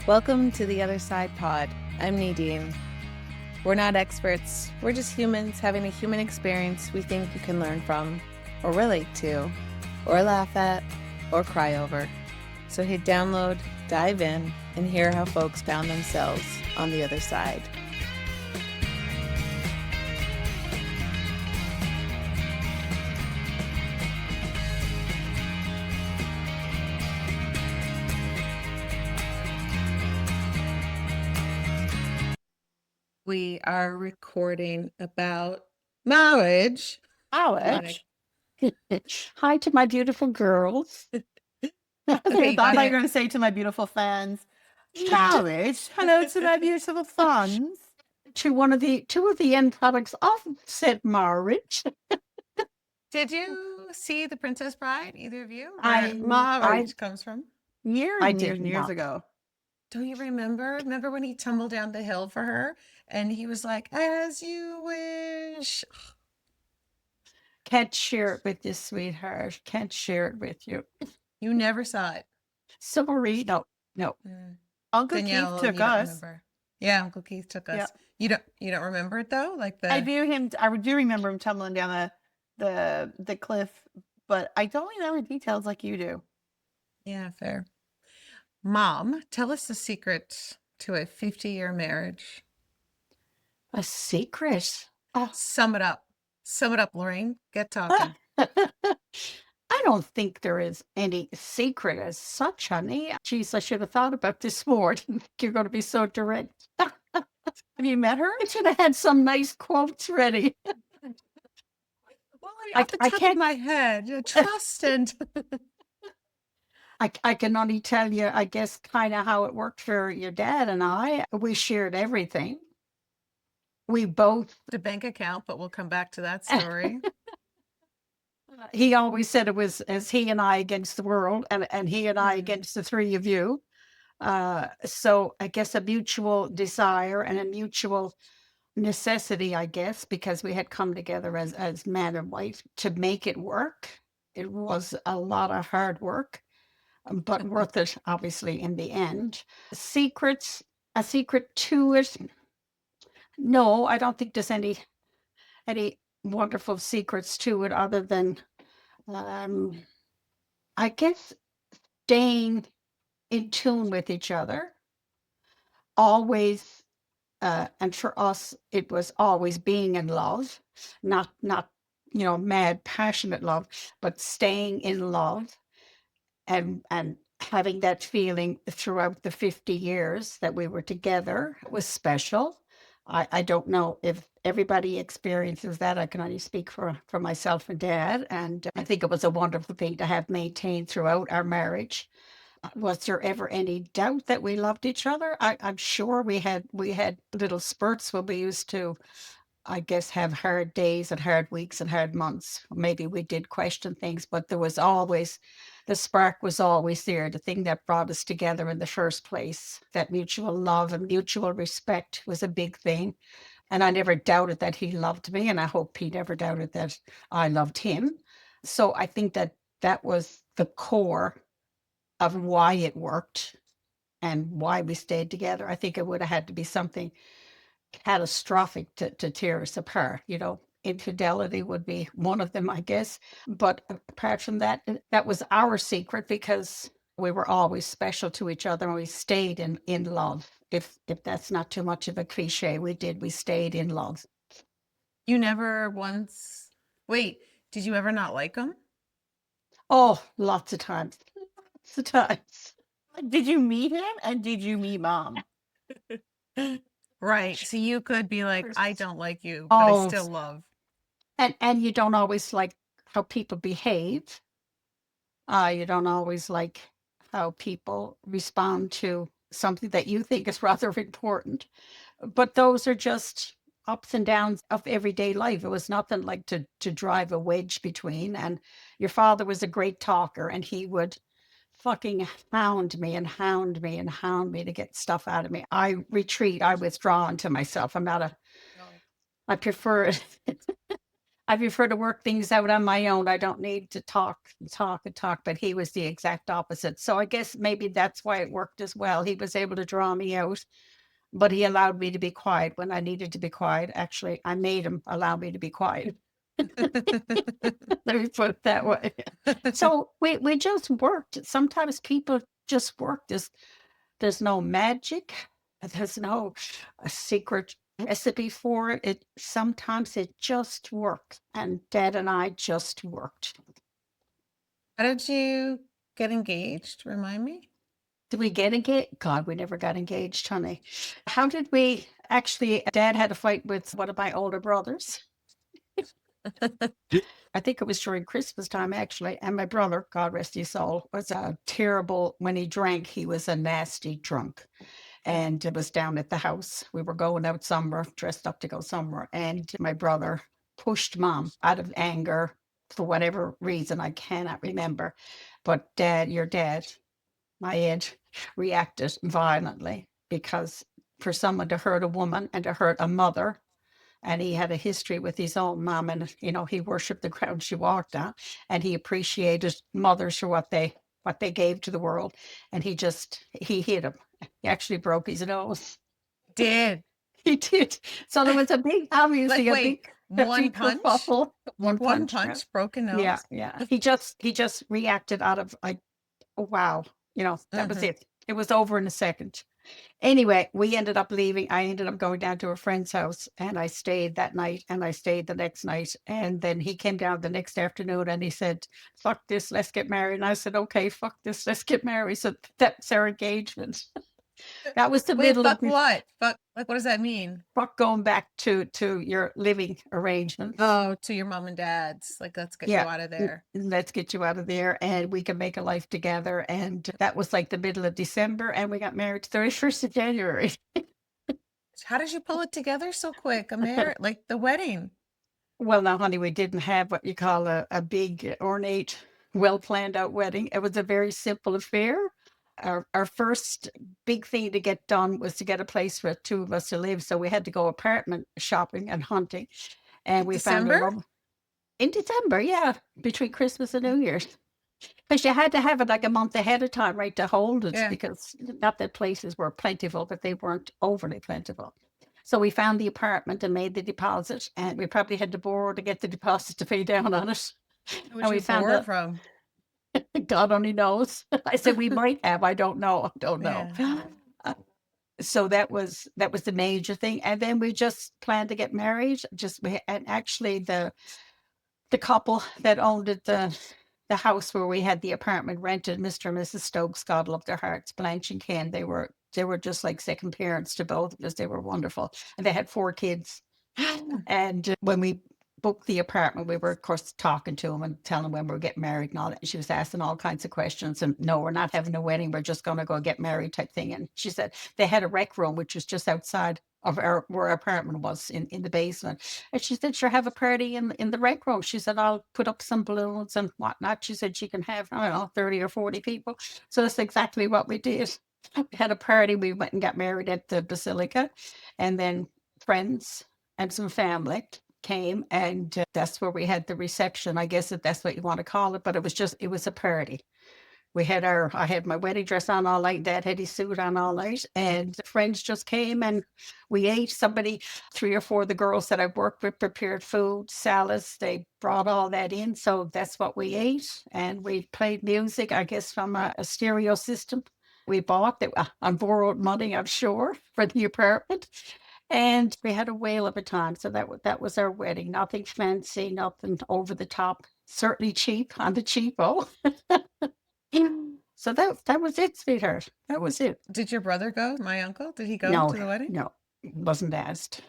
Welcome to the Other Side Pod. I'm Nadine. We're not experts, we're just humans having a human experience we think you can learn from, or relate to, or laugh at, or cry over. So hit download, dive in, and hear how folks found themselves on the other side. We are recording about marriage. Alex. Hi to my beautiful girls. I Okay, thought you were going to say to my beautiful fans, marriage. Hello to my beautiful fans. Two of the end products of said marriage. Did you see The Princess Bride, either of you? I- Where marriage comes from? Years I and did years and years not. ago. Don't you remember? Remember when he tumbled down the hill for her and he was like, as you wish. Can't share it with you, sweetheart. Can't share it with you. You never saw it. Sorry. No. Uncle Danielle, Keith took you don't us. remember. Yeah, Uncle Keith took us. Yeah. You don't remember it though? Like I do remember him tumbling down the cliff, but I don't remember details like you do. Yeah, fair. Mom, tell us the secret to a 50-year marriage. A secret. Sum it up. Sum it up, Lorraine. Get talking. I don't think there is any secret as such, honey. Geez, I should have thought about this more. I didn't think you're going to be so direct. Have you met her? I should have had some nice quotes ready. Well, I I can't- can't. My head. Trust and. I can only tell you, I guess, kind of how it worked for your dad and I. We shared everything. We both. The bank account, but we'll come back to that story. He always said it was as he and I against the world, and he and I against the three of you. So I guess a mutual desire and a mutual necessity, I guess, because we had come together as man and wife to make it work. It was a lot of hard work, but worth it, obviously, in the end. A secret to it? No, I don't think there's any wonderful secrets to it other than, I guess, staying in tune with each other. Always, and for us, it was always being in love, not mad, passionate love, but staying in love and having that feeling throughout the 50 years that we were together was special. I don't know if everybody experiences that. I can only speak for myself and Dad, and I think it was a wonderful thing to have maintained throughout our marriage. Was there ever any doubt that we loved each other? I'm sure we had little spurts when we used to, I guess, have hard days and hard weeks and hard months. Maybe we did question things, but there was always, the spark was always there. The thing that brought us together in the first place, that mutual love and mutual respect was a big thing. And I never doubted that he loved me. And I hope he never doubted that I loved him. So I think that was the core of why it worked and why we stayed together. I think it would have had to be something catastrophic to tear us apart. Infidelity would be one of them, I guess. But apart from that, that was our secret because we were always special to each other and we stayed in love. If that's not too much of a cliche, we stayed in love. You never once. Wait, did you ever not like him? Oh, lots of times. Lots of times. Did you meet him and did you meet Mom? Right. So you could be like, I don't like you, but Oh. I still love. And you don't always like how people behave. You don't always like how people respond to something that you think is rather important. But those are just ups and downs of everyday life. It was nothing like to drive a wedge between. And your father was a great talker, and he would fucking hound me and hound me and hound me to get stuff out of me. I retreat. I withdraw into myself. I prefer I prefer to work things out on my own. I don't need to talk and talk and talk, but he was the exact opposite. So I guess maybe that's why it worked as well. He was able to draw me out, but he allowed me to be quiet when I needed to be quiet. Actually, I made him allow me to be quiet. Let me put it that way. So we just worked. Sometimes people just work. There's no magic. There's no secret recipe for it. Sometimes it just works. And Dad and I just worked. How did you get engaged? Remind me. Did we get engaged? God, we never got engaged, honey. How did we actually? Dad had a fight with one of my older brothers. I think it was during Christmas time, actually. And my brother, God rest his soul, was a terrible, when he drank, he was a nasty drunk. And it was down at the house. We were going out somewhere, dressed up to go somewhere. And my brother pushed Mom out of anger for whatever reason. I cannot remember. But your dad, my Ed, reacted violently because for someone to hurt a woman and to hurt a mother, and he had a history with his own mom, and he worshipped the ground she walked on, and he appreciated mothers for what they gave to the world, and he hit him. He actually broke his nose. Did He did. So there was a big, obviously wait, one punch, kerfuffle. one punch, broken nose. Yeah. He just reacted out of like, oh, wow, that was it. It was over in a second. Anyway, we ended up leaving. I ended up going down to a friend's house, and I stayed that night, and I stayed the next night. And then he came down the next afternoon and he said, fuck this, let's get married. And I said, okay, fuck this, let's get married. So that's our engagement. That was the middle fuck of what? Fuck, like, what does that mean? fuck going back to your living arrangement. Oh, to your mom and dad's. Like, let's get you out of there. Let's get you out of there, and we can make a life together. And that was like the middle of December, and we got married 31st of January. How did you pull it together so quick? Like the wedding. Well, now, honey, we didn't have what you call a big, ornate, well-planned out wedding. It was a very simple affair. Our first big thing to get done was to get a place for two of us to live. So we had to go apartment shopping and hunting. And we found in December, yeah, between Christmas and New Year's. Because you had to have it like a month ahead of time, right, to hold it. Yeah. Because not that places were plentiful, but they weren't overly plentiful. So we found the apartment and made the deposit. And we probably had to borrow to get the deposit to pay down on it. Where'd you borrow from? God only knows. I said we might have. I don't know. Yeah. So that was the major thing, and then we just planned to get married. And actually the couple that owned the house where we had the apartment rented, Mr. and Mrs. Stokes, God love their hearts, Blanche and Ken. They were just like second parents to both of us. They were wonderful, and they had 4 kids. And when we booked the apartment, we were, of course, talking to him and telling him when we were getting married and all that. And she was asking all kinds of questions. And no, we're not having a wedding. We're just going to go get married type thing. And she said they had a rec room, which was just outside of where our apartment was in the basement. And she said, sure, have a party in the rec room. She said, I'll put up some balloons and whatnot. She said she can have, I don't know, 30 or 40 people. So that's exactly what we did. We had a party. We went and got married at the Basilica. And then friends and some family came, and that's where we had the reception. I guess if that's what you want to call it, but it was a party. I had my wedding dress on all night. Dad had his suit on all night, and friends just came and we ate. 3 or 4 of the girls that I worked with prepared food, salads. They brought all that in, so that's what we ate. And we played music, I guess, from a stereo system we bought that on borrowed money, I'm sure, for the apartment. And we had a whale of a time. So that was our wedding. Nothing fancy, nothing over the top. Certainly cheap on the cheapo. So that was it, sweetheart. That was it. Did your brother go? My uncle? Did he go to the wedding? No, wasn't asked.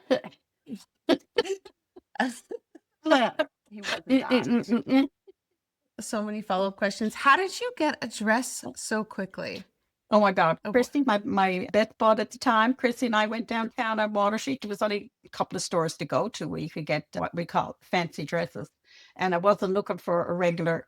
He wasn't asked. So many follow-up questions. How did you get a dress so quickly? Oh my God. Christy, my Beth bought at the time. Christy and I went downtown on Water Street. There was only a couple of stores to go to where you could get what we call fancy dresses. And I wasn't looking for a regular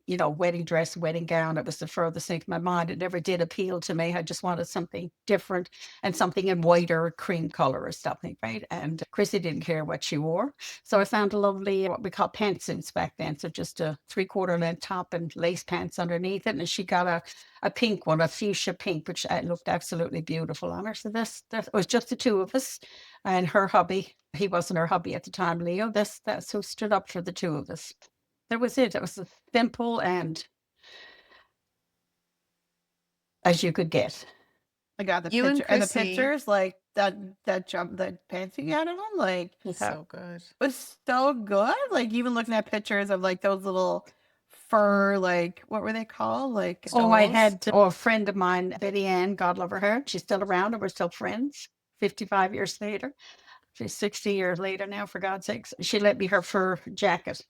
wedding dress, wedding gown. It was the furthest thing from my mind. It never did appeal to me. I just wanted something different and something in whiter cream color or something, right? And Chrissy didn't care what she wore. So I found a lovely, what we call pantsuits back then. So just a 3/4 length top and lace pants underneath it. And she got a pink one, a fuchsia pink, which looked absolutely beautiful on her. So that was just the two of us and her hubby. He wasn't her hubby at the time, Leo. That's who stood up for the two of us. That was it. It was as simple and as you could get. I got the You and picture and the Chrissy- pictures, like that pants you had on, like So good. was so good. Like even looking at pictures of like those little fur, like what were they called? Like Oh, I Stoles? had a friend of mine, Betty Ann, God love her. She's still around and we're still friends 55 years later. She's 60 years later now, for God's sakes. She lent me her fur jacket.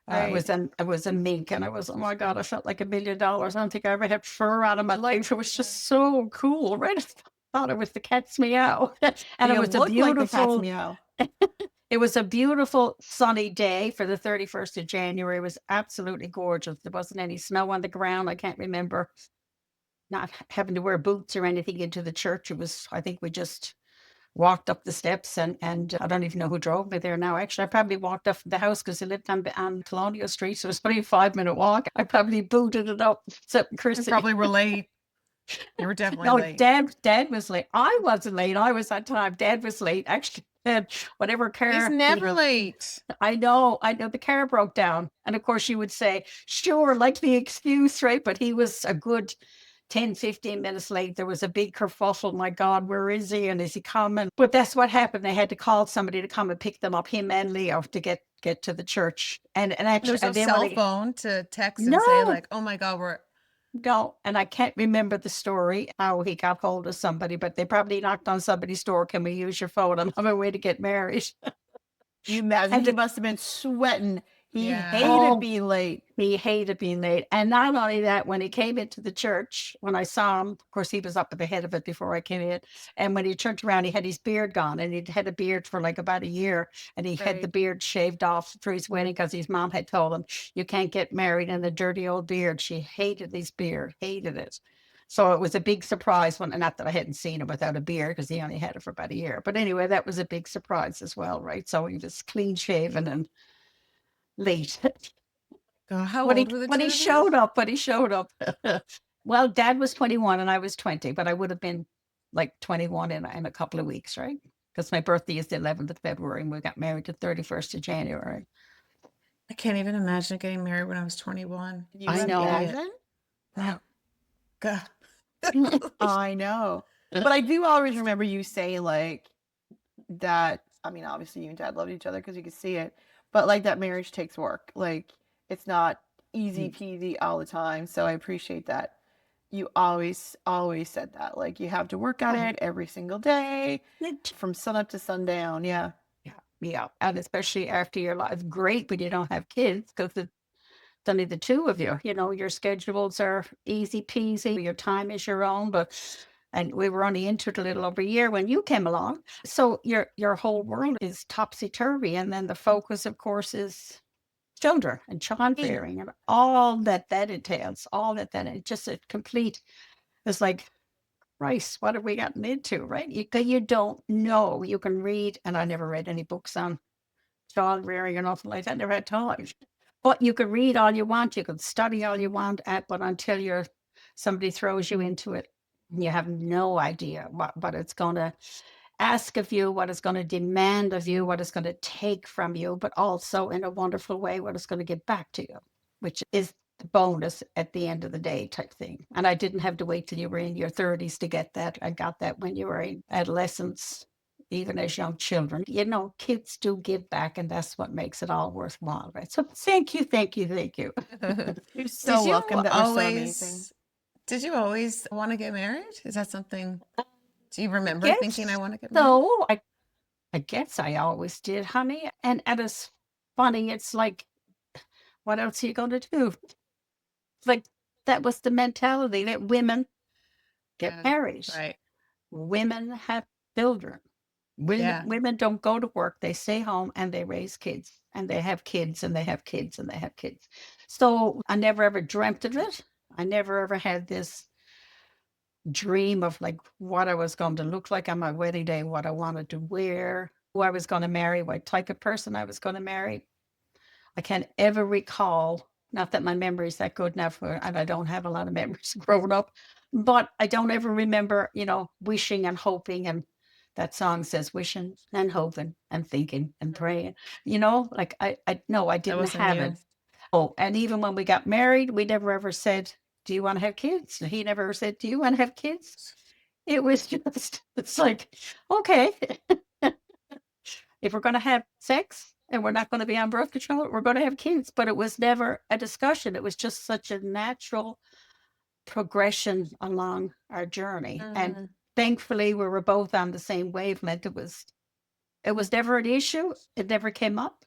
It was a mink, and I was, oh my God, I felt like $1 million. I don't think I ever had fur out of my life. It was just so cool, right? I thought it was the cat's meow. And it you was a look like the cat's beautiful, meow. it was a beautiful sunny day for the 31st of January. It was absolutely gorgeous. There wasn't any snow on the ground. I can't remember not having to wear boots or anything into the church. It was, I think we just walked up the steps and I don't even know who drove me there now. Actually, I probably walked up the house because I lived on Colonial Street. So it was probably a 5-minute walk. I probably booted it up. So You Chrissy. probably were late. You were definitely No, late. Dad was late. I wasn't late. I was on time. Dad was late. Actually, whatever car. He's never late. I know the car broke down. And of course you would say, sure, like the excuse, right? But he was a good 10, 15 minutes late. There was a big kerfuffle. My God, where is he? And is he coming? But that's what happened. They had to call somebody to come and pick them up, him and Leo, to get to the church. And actually, There was no cell phone to text and No. say like, oh my God, no, and I can't remember the story, how he got hold of somebody, but they probably knocked on somebody's door. Can we use your phone? I'm on my way to get married. You imagine And he must have been sweating. He Yeah. hated Oh. being late. He hated being late. And not only that, when he came into the church, when I saw him, of course, he was up at the head of it before I came in. And when he turned around, he had his beard gone, and he'd had a beard for like about a year. And he had the Right. beard shaved off for his wedding because his mom had told him, you can't get married in a dirty old beard. She hated his beard, hated it. So it was a big surprise when, not that I hadn't seen him without a beard because he only had it for about a year. But anyway, that was a big surprise as well, right? So he was clean shaven and late. God, how when old were the when two he of you? showed up. Well, Dad was 21 and I was 20, but I would have been like 21 in a couple of weeks, right? Because my birthday is the 11th of February and we got married the 31st of January. I can't even imagine getting married when I was 21. You I know. imagine? Wow. God. I know. But I do always remember you saying like that. I mean, obviously you and Dad loved each other because you could see it, but like that marriage takes work. Like it's not easy peasy all the time. So I appreciate that. You always said that. Like you have to work at it every single day from sun up to sundown. Yeah. Yeah. And especially after your life, great when you don't have kids because it's only the two of you. You know, your schedules are easy peasy. Your time is your own, and we were only into it a little over a year when you came along. So your whole world is topsy-turvy. And then the focus, of course, is children and child rearing and all that entails, it's just a complete, it's like, Christ, what have we gotten into, right? You don't know. You can read, and I never read any books on child rearing or nothing like that, never had time. But you can read all you want, you can study all you want, but until somebody throws you into it, you have no idea what it's going to ask of you, what it's going to demand of you, what it's going to take from you, but also in a wonderful way, what it's going to give back to you, which is the bonus at the end of the day type thing. And I didn't have to wait till you were in your 30s to get that. I got that when you were in adolescence, even as young children. You know, kids do give back, and that's what makes it all worthwhile, right? So thank you. You're so welcome. That was so amazing. Did you always want to get married? Is that something? Do you remember Yes. thinking I want to get married? So I guess I always did, honey. And it's funny. It's like, what else are you going to do? Like, that was the mentality that women get Yeah, married. Right. Women have children. Yeah. Women don't go to work. They stay home and they raise kids. And they have kids and they have kids and they have kids. So I never ever dreamt of it. I never ever had this dream of like what I was going to look like on my wedding day, what I wanted to wear, who I was going to marry, what type of person I was going to marry. I can't ever recall, not that my memory is that good now, and I don't have a lot of memories growing up, but I don't ever remember, wishing and hoping. And that song says wishing and hoping and thinking and praying, like no, I That didn't wasn't have you. it. Oh, and even when we got married, we never ever said, do you want to have kids? He never said, do you want to have kids? It was just, it's like, okay, if we're going to have sex and we're not going to be on birth control, we're going to have kids. But it was never a discussion. It was just such a natural progression along our journey. And Mm. thankfully, we were both on the same wavelength. It was never an issue. It never came up.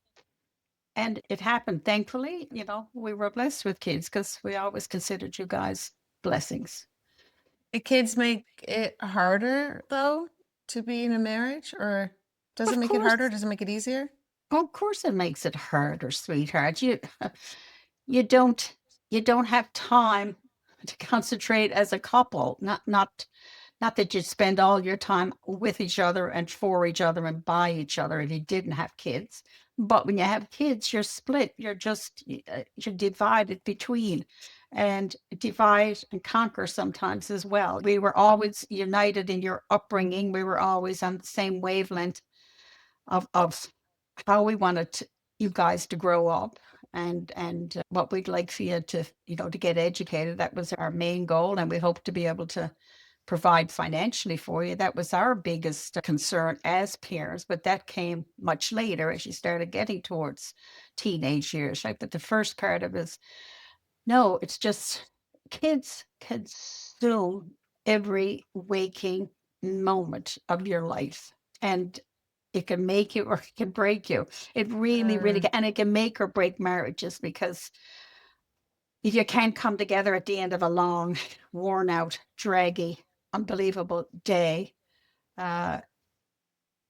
And it happened. Thankfully, we were blessed with kids because we always considered you guys blessings. Do kids make it harder, though, to be in a marriage? Or does it Of make it harder? course, Does it make it easier? of course, it makes it harder, sweetheart. You don't you don't have time to concentrate as a couple. Not that you spend all your time with each other and for each other and by each other if you didn't have kids. But when you have kids, you're split. You're divided between, and divide and conquer sometimes as well. We were always united in your upbringing. We were always on the same wavelength of how we wanted you guys to grow up, and what we'd like for you to to get educated. That was our main goal, and we hope to be able to provide financially for you. That was our biggest concern as parents, but that came much later as you started getting towards teenage years, right? But the first part of it is, no, it's just kids consume every waking moment of your life. And it can make you or it can break you. It really, really Mm. can. And it can make or break marriages because if you can't come together at the end of a long, worn out, draggy, unbelievable day, uh,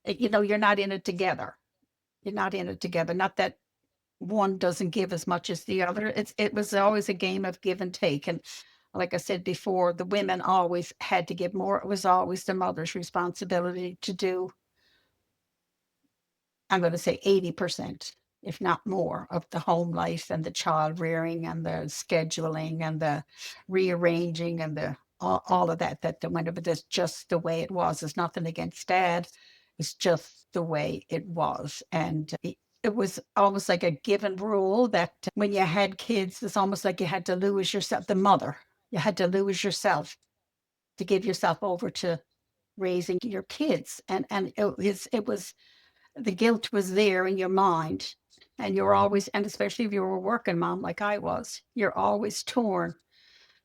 you're not in it together. You're not in it together. Not that one doesn't give as much as the other. It was always a game of give and take. And like I said before, the women always had to give more. It was always the mother's responsibility to do, I'm going to say 80%, if not more, of the home life and the child rearing and the scheduling and the rearranging and the all of that went over. That's just the way it was. There's nothing against dad. It's just the way it was. And it was almost like a given rule that when you had kids, it's almost like you had to lose yourself, the mother. You had to lose yourself to give yourself over to raising your kids. And it was the guilt was there in your mind, and you're always, and especially if you were a working mom like I was, you're always torn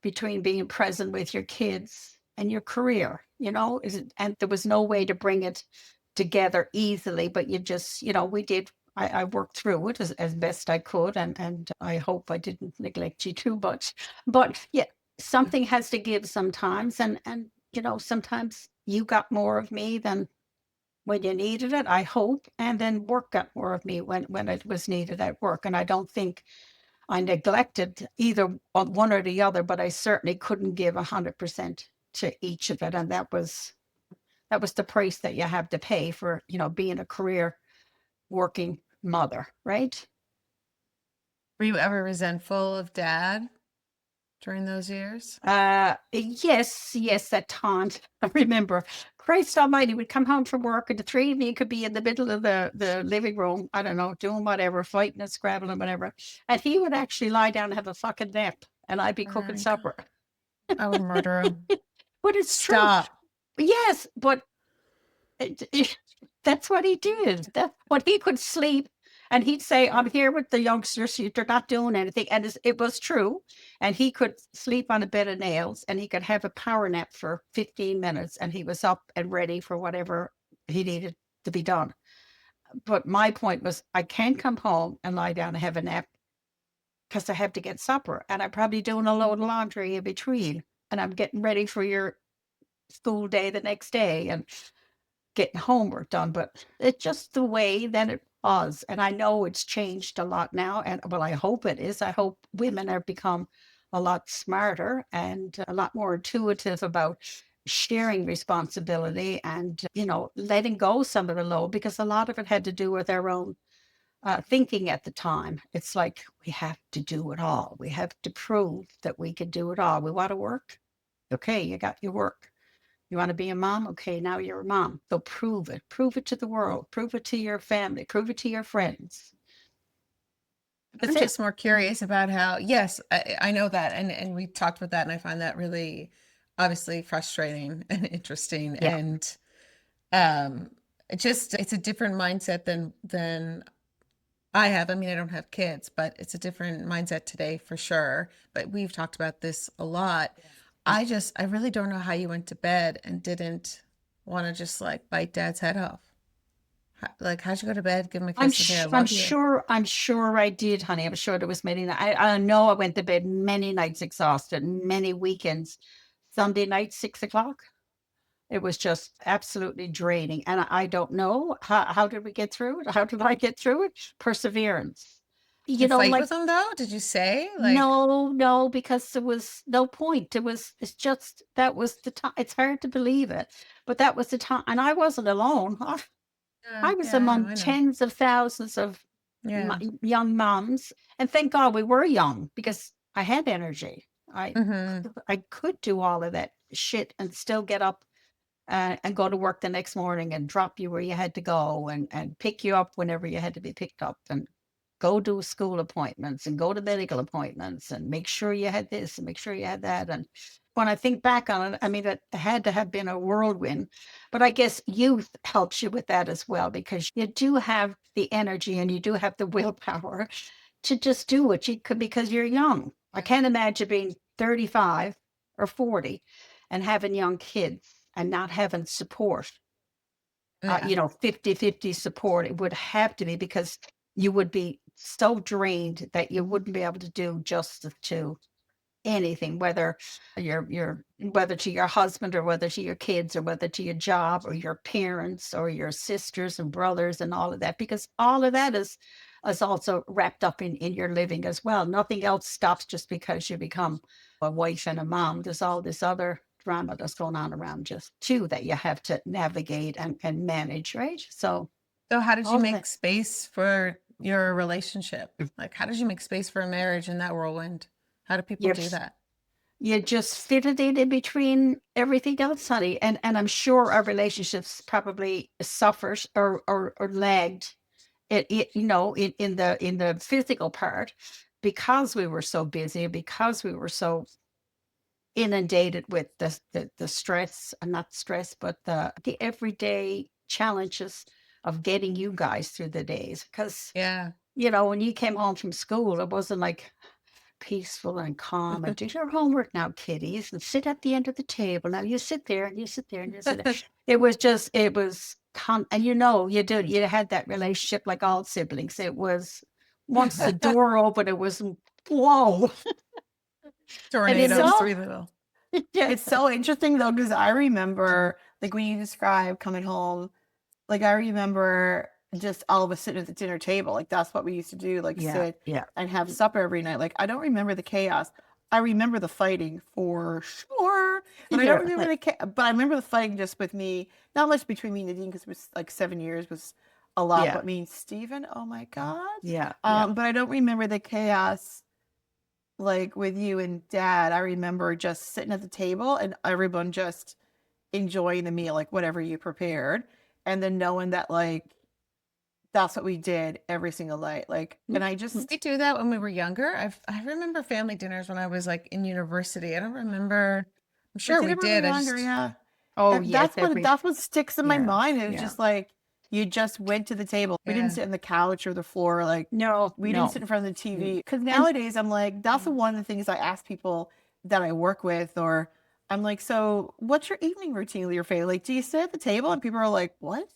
between being present with your kids and your career, and there was no way to bring it together easily, but you just, we did. I worked through it as best I could, and I hope I didn't neglect you too much. But yeah, something has to give sometimes, and sometimes you got more of me than when you needed it, I hope, and then work got more of me when it was needed at work. And I don't think I neglected either one or the other, but I certainly couldn't give 100% to each of it. And that was the price that you have to pay for, being a career working mother, right? Were you ever resentful of dad during those years? Yes, at times. I remember, Christ Almighty would come home from work, and the three of me could be in the middle of the living room, I don't know, doing whatever, fighting and scrabbling, whatever. And he would actually lie down and have a fucking nap, and I'd be Oh cooking my God. supper. I would murder him. But it's true. Stop. Yes, but that's what he did. That's what he could sleep. And he'd say, I'm here with the youngsters. They're not doing anything. And it was true. And he could sleep on a bed of nails, and he could have a power nap for 15 minutes. And he was up and ready for whatever he needed to be done. But my point was, I can't come home and lie down and have a nap because I have to get supper. And I'm probably doing a load of laundry in between. And I'm getting ready for your school day the next day. And getting homework done, but it's just the way that it was. And I know it's changed a lot now. And well, I hope it is. I hope women have become a lot smarter and a lot more intuitive about sharing responsibility and, letting go some of the load, because a lot of it had to do with their own thinking at the time. It's like, we have to do it all. We have to prove that we can do it all. We want to work. Okay, you got your work. You want to be a mom? Okay, now you're a mom. So prove it. Prove it to the world. Prove it to your family. Prove it to your friends. I'm That's it. just more curious about how, yes, I know that. And we talked about that. And I find that really obviously frustrating and interesting. Yeah. And it's a different mindset than I have. I mean, I don't have kids, but it's a different mindset today for sure. But we've talked about this a lot. I really don't know how you went to bed and didn't want to just like bite dad's head off. Like, how'd you go to bed? Give him a I'm kiss and say, I I'm love you. sure I'm sure I did, honey. I'm sure there was many. I know I went to bed many nights exhausted, many weekends. Sunday night, 6 o'clock. It was just absolutely draining. And I don't know how did we get through it? How did I get through it? Perseverance. Did you fight Like, with him though? Did you say like, no, no, because there was no point. It's just that was the time. It's hard to believe it, but that was the time. And I wasn't alone. I was yeah, among I know. tens of thousands of Yeah. young moms. And thank God we were young, because I had energy. I, Mm-hmm. I could do all of that shit and still get up and go to work the next morning and drop you where you had to go, and pick you up whenever you had to be picked up, and go do school appointments and go to medical appointments and make sure you had this and make sure you had that. And when I think back on it, I mean, it had to have been a whirlwind. But I guess youth helps you with that as well, because you do have the energy and you do have the willpower to just do what you could, because you're young. I can't imagine being 35 or 40 and having young kids and not having support, Yeah. 50-50 support. It would have to be, because you would be so drained that you wouldn't be able to do justice to anything, whether whether to your husband, or whether to your kids, or whether to your job, or your parents, or your sisters and brothers, and all of that, because all of that is also wrapped up in your living as well. Nothing else stops just because you become a wife and a mom. There's all this other drama that's going on around just too, that you have to navigate and manage, right? So So how did you all of make that. space for your relationship? Like, how did you make space for a marriage in that whirlwind? How do people you do that? you just fit it in between everything else, honey. And I'm sure our relationships probably suffered or lagged in the physical part, because we were so busy, because we were so inundated with the stress, and not stress, but the everyday challenges of getting you guys through the days. Because, Yeah. when you came home from school, it wasn't like peaceful and calm and do your homework now, kiddies, and sit at the end of the table. Now you sit there and you sit there and you sit there. And you had that relationship like all siblings. It was, once the door opened, it was, whoa. And it's Tornadoes, all, three little. yeah, It's so interesting though, because I remember, like, when you describe coming home, like, I remember just all of us sitting at the dinner table. Like, that's what we used to do, like, yeah, sit yeah, and have supper every night. Like, I don't remember the chaos. I remember the fighting for sure, but I don't remember but I remember the fighting just with me, not much between me and Nadine, because it was like 7 years was a lot, yeah, but me and Steven, oh my God. yeah, yeah. But I don't remember the chaos like with you and dad. I remember just sitting at the table and everyone just enjoying the meal, like whatever you prepared. And then knowing that, like, that's what we did every single night. Like, and I We just, do that when we were younger. I remember family dinners when I was like in university. I don't remember. I'm we sure did we it when we did. were I younger. just Yeah. Oh, And yes, that's what sticks in my yeah, mind. It was yeah. just like, you just went to the table. We didn't yeah. sit on the couch or the floor. Like, No, we didn't no. sit in front of the TV. Because And nowadays I'm like, that's one of the things I ask people that I work with, or I'm like, so what's your evening routine with your family? Like, do you sit at the table? And people are like, what?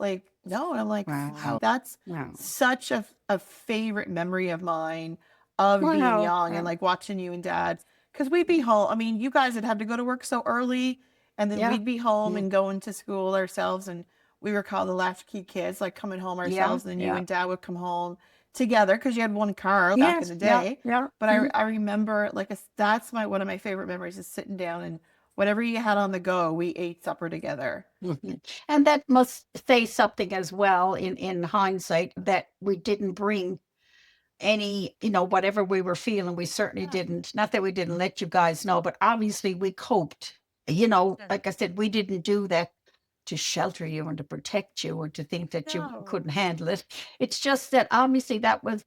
Like, no. And I'm like, wow, wow, that's wow, such a favorite memory of mine of being wow, young and wow. like watching you and dad. Because we'd be home. I mean, you guys would have to go to work so early, and then Yeah, we'd be home yeah, and going to school ourselves. And we were called the latchkey kids, like coming home Yeah, ourselves, and then you yeah. and Dad would come home together because you had one car back in Yes, the yeah, day. yeah. But Mhm. I remember like that's one of my favorite memories is sitting down and whatever you had on the go, we ate supper together. Mhm. And that must say something as well in hindsight that we didn't bring any, whatever we were feeling, we certainly didn't. Not that we didn't let you guys know, but obviously we coped. Like I said, we didn't do that to shelter you and to protect you or to think that you No. couldn't handle it. It's just that obviously that was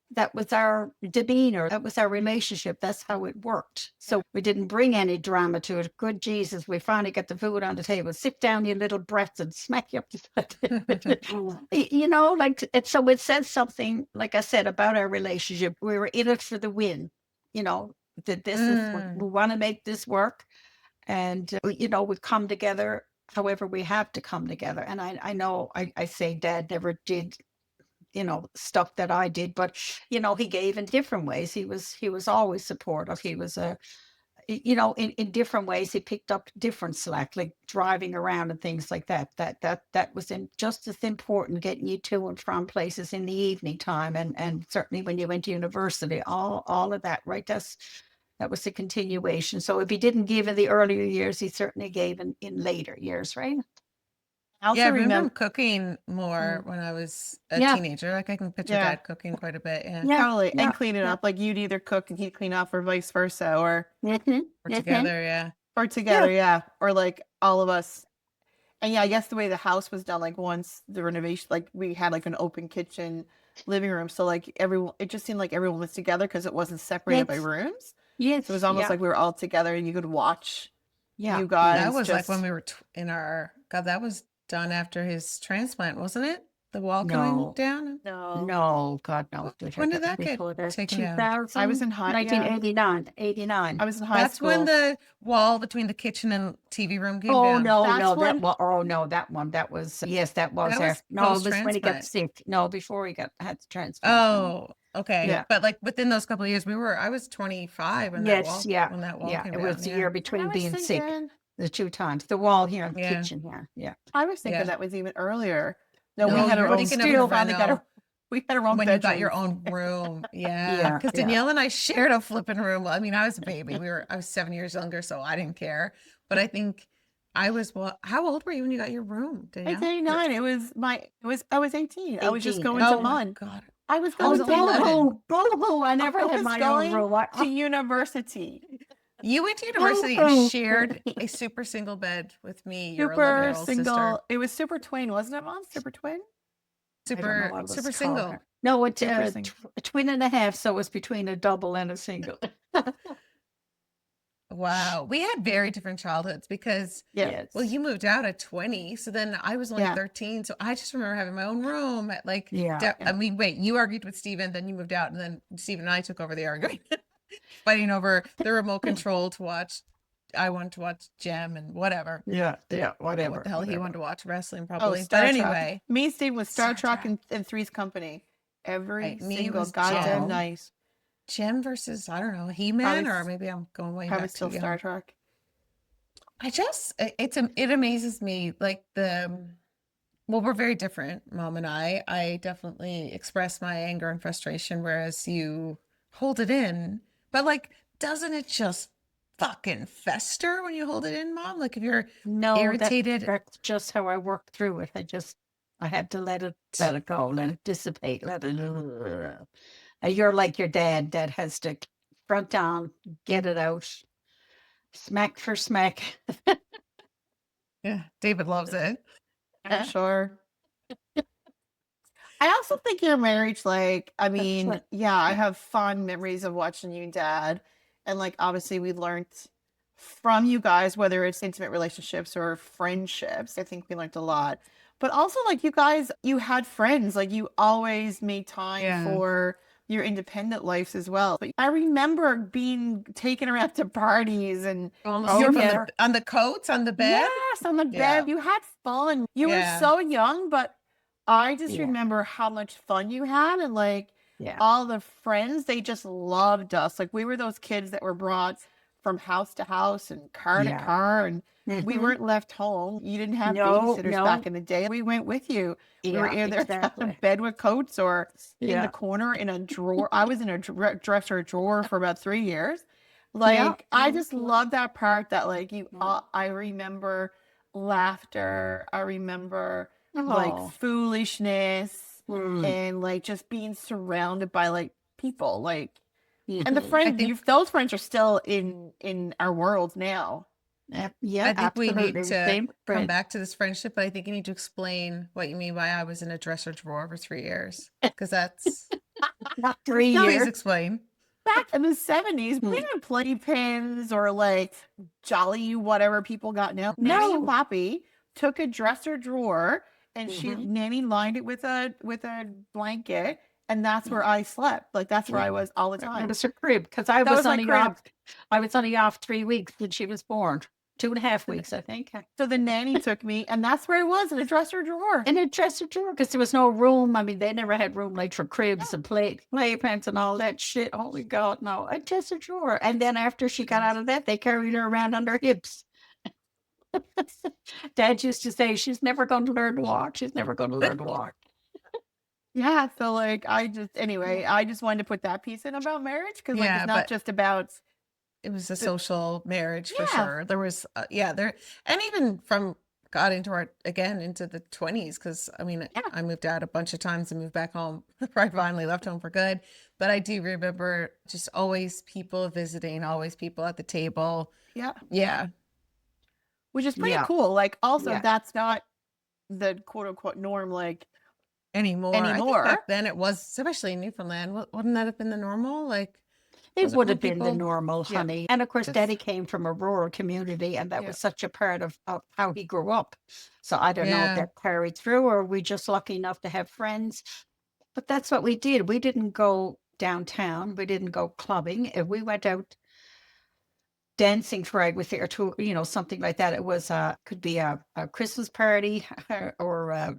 our demeanor. That was our relationship. That's how it worked. So we didn't bring any drama to it. Good Jesus, we finally get the food on the table. Sit down, you little brats, and smack you up the so it says something, like I said, about our relationship. We were in it for the win, that this is we want to make this work. And, we come together however we have to come together. And I know I say Dad never did, stuff that I did, but, he gave in different ways. He was always supportive. He was in different ways, he picked up different slack, like driving around and things like that. That was just as important, getting you to and from places in the evening time, and certainly when you went to university, all of that, right? That was a continuation. So if he didn't give in the earlier years, he certainly gave in later years, right? I also Yeah, I remember him remember, cooking more when I was a Yeah, teenager. Like I can picture yeah, Dad cooking quite a bit. Yeah. yeah, totally, yeah, and cleaning yeah. up. Like you'd either cook and he'd clean up, or vice versa, Mm-hmm, We're mm-hmm. together. Yeah. or Yeah, together, yeah, or like all of us. And yeah, I guess the way the house was done, like once the renovation, like we had like an open kitchen, living room, so like everyone, it just seemed like everyone was together because it wasn't separated by yes, rooms. So it was yes, almost yeah, like we were all together, and you could watch yeah, you yeah. That guys was like when just. we were in our, God, that was done after his transplant, wasn't it? The wall coming No, down. No, no, God, no. When did That was that get before the taken down? I was 2000, in high, yeah, 1989, 89. I was in high That's when school. the wall between the kitchen and TV room came Oh down. no, That's no, when, that one. That was, yes, that was That there. was No, it was when he got post-transplant. sick. No, before he had the transplant. Oh, okay. yeah, But like within those couple of years, I was 25 Yes, yeah, when that wall yeah. came It down. was the Yeah. year and I between was being sick, thinking, the two times. The wall here in the Yeah. kitchen here. Yeah. I was thinking Yeah. that was even earlier. No, we No, had our You're own. thinking of We still, finally got Reno we had our own when you got your bedrooms. own room. Yeah. yeah, Because yeah. Danielle and I shared a flipping room. I mean, I was a baby. I was 7 years younger, so I didn't care. But I think how old were you when you got your room, It's Danielle? 89. I was 18. I was just 18. going to Oh my MUN. God. I was I Oh, going was to boo 11. hoo, boo hoo. I I never had was my own going room. to university. You went to Boo university and hoo. shared a super single bed with me, your Super 11-year-old sister. single. It was super twin, wasn't it, Mom? Super twin? I don't know Super, what it was super called. single. No, it's Super single. a twin and a half, so it's between a double and a single. Wow. We had very different childhoods because, Yeah. well, Yes. you moved out at 20. So then I was only Yeah. 13. So I just remember having my own room at like, Yeah, I mean, wait, you argued with Steven, then you moved out, and then Steven and I took over the argument, fighting over the remote control to watch. I wanted to watch Gem and whatever. yeah, What whatever. the hell he whatever. wanted to watch wrestling Oh, probably. But Star Trek. anyway, Me and Steve was Star Star Trek and Three's Company. Every right, me single was goddamn Gem. night. Gem versus, I don't know, He-Man, or maybe I'm going way Probably back still too Star young. Trek. It amazes me, like well, we're very different, Mom and I. I definitely express my anger and frustration, whereas you hold it in. But like, doesn't it just fucking fester when you hold it in, Mom? Like if you're No, irritated. that's just how I worked through it. I had to let it go, let it dissipate, let it. You're like your dad that has to front on, get it out, smack for smack. Yeah, David loves it. I'm sure. I also think your marriage, like, I mean, what- yeah, I have fond memories of watching you and Dad. And like, obviously, we learned from you guys, whether it's intimate relationships or friendships. I think we learned a lot. But also, like, you guys, you had friends. Like, you always made time Yeah. for your independent lives as well. But I remember being taken around to parties and Almost your sleep on the coats, on the bed. yes, on the bed. Yeah. You had fun. You were Yeah. so young, but I just Yeah. remember how much fun you had, and like Yeah. all the friends, they just loved us. Like we were those kids that were brought from house to house and car to Yeah. car, and we Mhm. weren't left home. You didn't have No, babysitters back no. in the day. We went with you. We were Yeah, either in exactly. bed with coats or in the Yeah. corner in a drawer. I was in a dresser drawer for about 3 years. Yeah. Like, I just love that part that, like, Mm. I remember laughter. I remember, like, Oh. foolishness Mm. and, like, just being surrounded by, like, people, like, and the Mhm. I friends, think those friends are still in our world now. Yeah, I think we need absolutely. to Same come friend. back to this friendship, but I think you need to explain what you mean by I was in a dresser drawer for 3 years. Because that's Not 3 please years. explain. Back in the 70s, we Mm. didn't playpens or like Jolly whatever people got now. Nanny and No. Poppy took a dresser drawer and Mhm. Nanny lined it with a blanket, and that's where Mm. I slept. Like, that's where Yeah. I was all the That time. was her crib because I That was was my only crib. off. I was only off 3 weeks when she was born. 2.5 weeks, I think. So the nanny took me, and that's where I was, in a dresser drawer. In a dresser drawer because there was no room. I mean, they never had room like for Yeah. cribs and playpens and all that shit. Holy God, no, a dresser drawer. And then after she got out of that, they carried her around on their hips. Dad used to say, she's never going to learn to walk. She's never going to learn to walk. Yeah, so, like, anyway, I just wanted to put that piece in about marriage because, like, Yeah, it's not but just about it was a the social marriage for yeah. sure. There was, yeah, there, and even from got into our again into the 20s because I mean Yeah. I moved out a bunch of times and moved back home. I finally left home for good, but I do remember just always people visiting, always people at the table. Yeah. Yeah, Which is pretty Yeah. cool. Like, also, Yeah. that's not the quote unquote norm, like, anymore. I think anymore. back then it was, especially in Newfoundland. Wouldn't that have been the normal? Like, It was it would more have been the people? normal, Yeah. honey. And of course, Just Daddy came from a rural community, and that Yeah. was such a part of how he grew up. So I don't know if yeah, that carried through, or we just lucky enough to have friends. But that's what we did. We didn't go downtown. We didn't go clubbing. We went out dancing for, I would say, or to, something like that. It was could be a Christmas party or a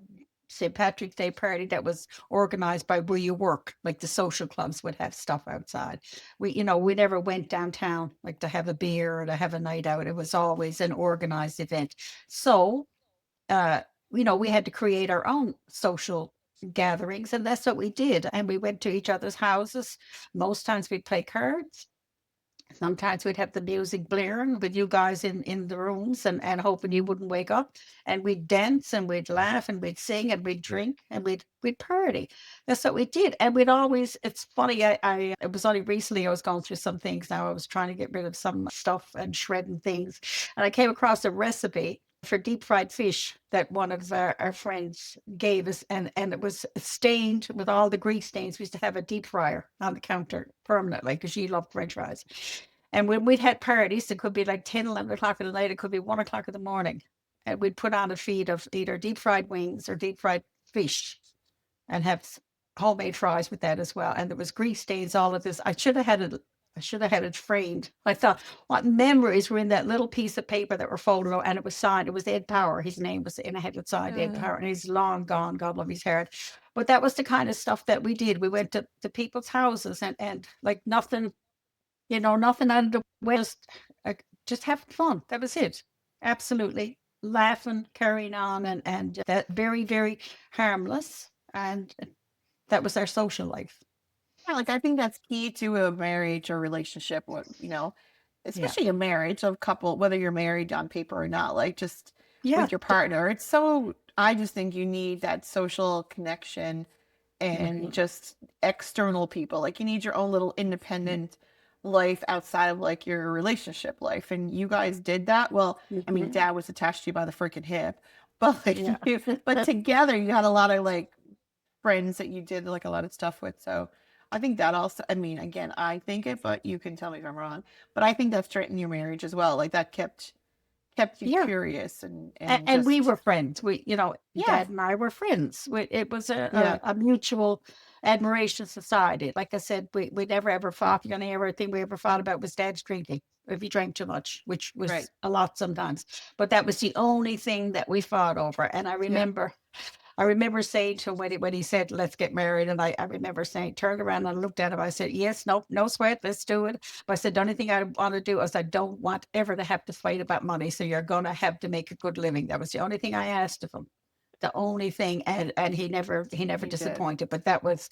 St. Patrick's Day party that was organized by where you work. Like the social clubs would have stuff outside. We never went downtown like to have a beer or to have a night out. It was always an organized event. So uh, we had to create our own social gatherings, and that's what we did. And we went to each other's houses. Most times we'd play cards. Sometimes we'd have the music blaring with you guys in the rooms and hoping you wouldn't wake up. And we'd dance and we'd laugh and we'd sing and we'd drink and we'd party. That's what we did. And we'd always, it's funny, it was only recently I was going through some things now. I was trying to get rid of some stuff and shredding things. And I came across a recipe for deep fried fish that one of our friends gave us, and it was stained with all the grease stains. We used to have a deep fryer on the counter permanently because she loved French fries. And when we'd had parties, it could be like 10, 11 o'clock in the night, it could be 1 o'clock in the morning. And we'd put on a feed of either deep fried wings or deep fried fish and have homemade fries with that as well. And there was grease stains, all of this. I should have had it framed. I thought, what memories were in that little piece of paper that were folded out, and it was signed. It was Ed Power. His name was, and I had it signed Ed Power, and he's long gone. God love his heart. But that was the kind of stuff that we did. We went to people's houses and like nothing, nothing out of the way, just having fun. That was it. Absolutely laughing, carrying on, and that very, very harmless. And that was our social life. Yeah, like, I think that's key to a marriage or relationship. Especially a marriage of couple, whether you're married on paper or not, like, just Yeah. with your partner. It's so, I just think you need that social connection and just external people. Like, you need your own little independent life outside of, like, your relationship life. And you guys did that. Well, I mean, Dad was attached to you by the freaking hip, but like, Yeah. but together you had a lot of, like, friends that you did, like, a lot of stuff with. So I think that also, I mean, again, I think it, but you can tell me if I'm wrong. But I think that straightened your marriage as well. Like, that kept you Yeah. curious and And we just were friends. Yeah. Dad and I were friends. It was Yeah. a mutual admiration society. Like I said, we never ever fought. The only ever thing we ever fought about was Dad's drinking. If he drank too much, which was Right. a lot sometimes. But that was the only thing that we fought over. And I remember I remember saying to him when he said, let's get married. And I remember saying, turned around and looked at him. I said, yes, no sweat. Let's do it. But I said, the only thing I want to do is I don't want ever to have to fight about money. So you're going to have to make a good living. That was the only thing I asked of him. The only thing. And he never He did. disappointed. But that was,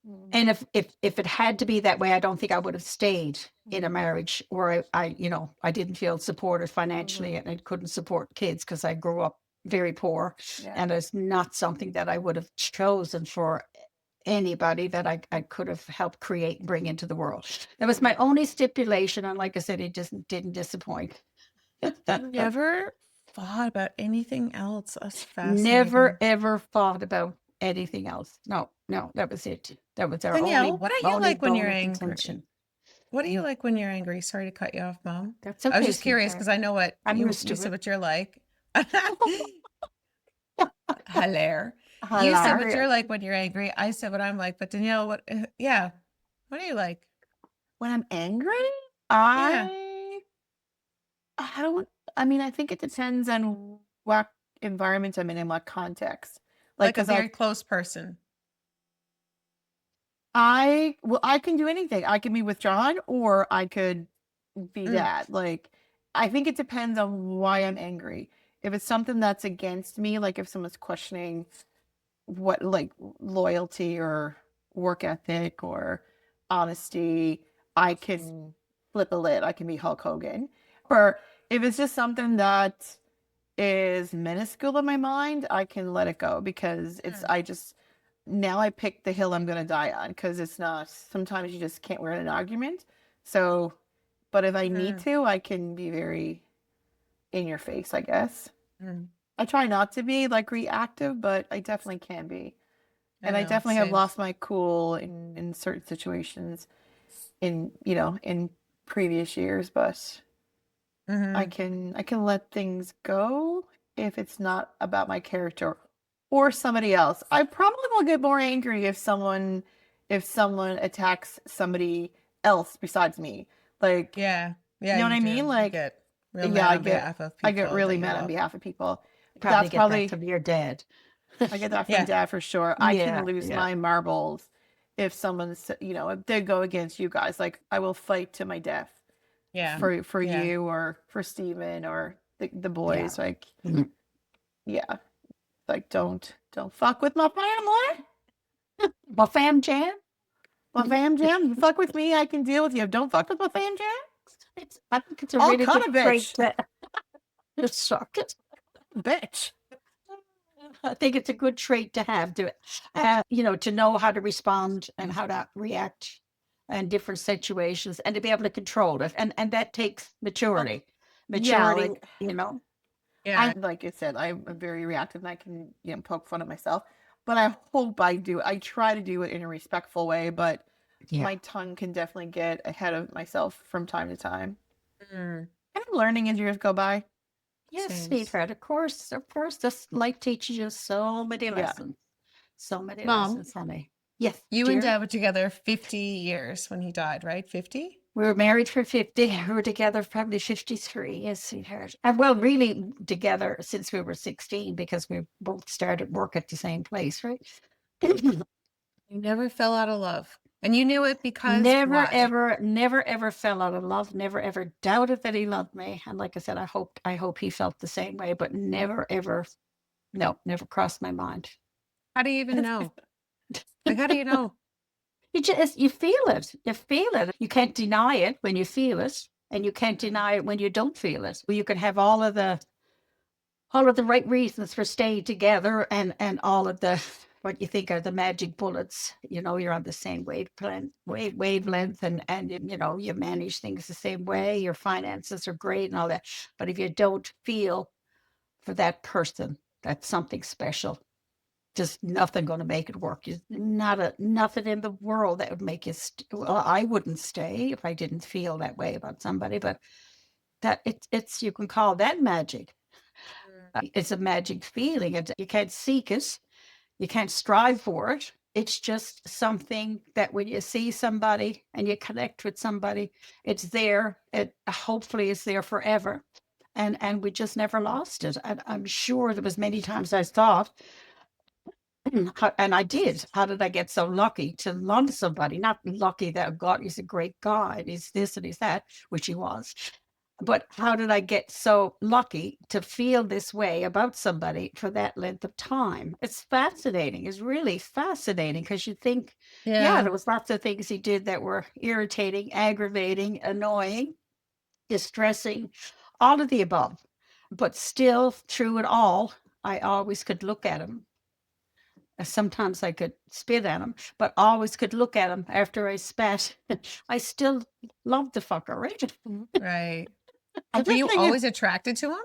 Mm. and if it had to be that way, I don't think I would have stayed in a marriage where I I didn't feel supported financially and I couldn't support kids because I grew up very poor. Yeah. And it's not something that I would have chosen for anybody that I could have helped create and bring into the world. That was my only stipulation. And like I said, it just didn't disappoint. Never thought about anything else. That's fascinating. Never, ever thought about anything else. No, that was it. That was our Danielle, only, what do you only like when bone you're of angry? contention. What do you like when you're angry? Sorry to cut you off, Mom. That's I was okay, just curious because I know what I'm you used to said it. what you're like. Hilaire. You said what you're like when you're angry. I said what I'm like. But Danielle, what do you like? When I'm angry, Yeah. I think it depends on what environment I'm in and what context. Like a 'cause very close person. I can do anything. I can be withdrawn or I could be that. Like, I think it depends on why I'm angry. If it's something that's against me, like if someone's questioning what, like, loyalty or work ethic or honesty, I can flip a lid. I can be Hulk Hogan. Or if it's just something that is minuscule in my mind, I can let it go because now I pick the hill I'm going to die on because it's not, sometimes you just can't win an argument. So, but if I need to, I can be very in your face, I guess. I try not to be like reactive, but I definitely can be. And I definitely have lost my cool in certain situations in previous years, but I can let things go if it's not about my character or somebody else. I probably will get more angry if someone attacks somebody else besides me. Like, Yeah. you know what I mean? Like, get real mad on behalf of people. I get really that you mad on love. behalf of people. Probably That's get probably that from your dad. I get that from Yeah. Dad for sure. I Yeah, can lose yeah. my marbles if someone's, if they go against you guys. Like, I will fight to my death Yeah. for Yeah. you or for Steven or the boys. Like, Mhm. yeah, like don't fuck with my family. My fam jam. My fam jam. You fuck with me, I can deal with you. Don't fuck with my fam jam. I think it's a All really kind good of trait bitch. to just suck it. Bitch. I think it's a good trait to have to know how to respond and how to react in different situations and to be able to control it. And that takes maturity. Maturity, like- Yeah. Like I said, I'm very reactive and I can, poke fun at myself. But I hope I do. I try to do it in a respectful way, but my tongue can definitely get ahead of myself from time to time. And I'm learning as years go by. Yes, Same. sweetheart. Of course, this life teaches you so many lessons. So many Mom. lessons, honey. Yes. You and dear. Dad were together 50 years when he died, right? 50? We were married for 50. We were together probably 53. Yes, sweetheart. And well, really together since we were 16 because we both started work at the same place, right? You never fell out of love. And you knew it because never why? ever fell out of love. Never ever doubted that he loved me. And like I said, I hope he felt the same way, but never crossed my mind. How do you even know? Like, how do you know? You feel it. You feel it. You can't deny it when you feel it, and you can't deny it when you don't feel it. You can have all of the right reasons for staying together and all of the what you think are the magic bullets. You're on the same wavelength and you manage things the same way. Your finances are great and all that. But if you don't feel for that person, that's something special. Just nothing going to make it work. Nothing in the world that would make you. Well, I wouldn't stay if I didn't feel that way about somebody. But that it's you can call that magic. It's a magic feeling. You can't seek it. You can't strive for it. It's just something that when you see somebody and you connect with somebody, it's there. It hopefully is there forever. and we just never lost it. And I'm sure there was many times I thought, and I did. How did I get so lucky to love somebody? Not lucky that God, he's a great guy, and he's this and he's that, which he was. But how did I get so lucky to feel this way about somebody for that length of time? It's fascinating. It's really fascinating because you think, yeah, there was lots of things he did that were irritating, aggravating, annoying, distressing, all of the above. But still, through it all, I always could look at him. Sometimes I could spit at him, but always could look at him after I spat. I still loved the fucker, right? Right. The Were big you thing is- always attracted to him?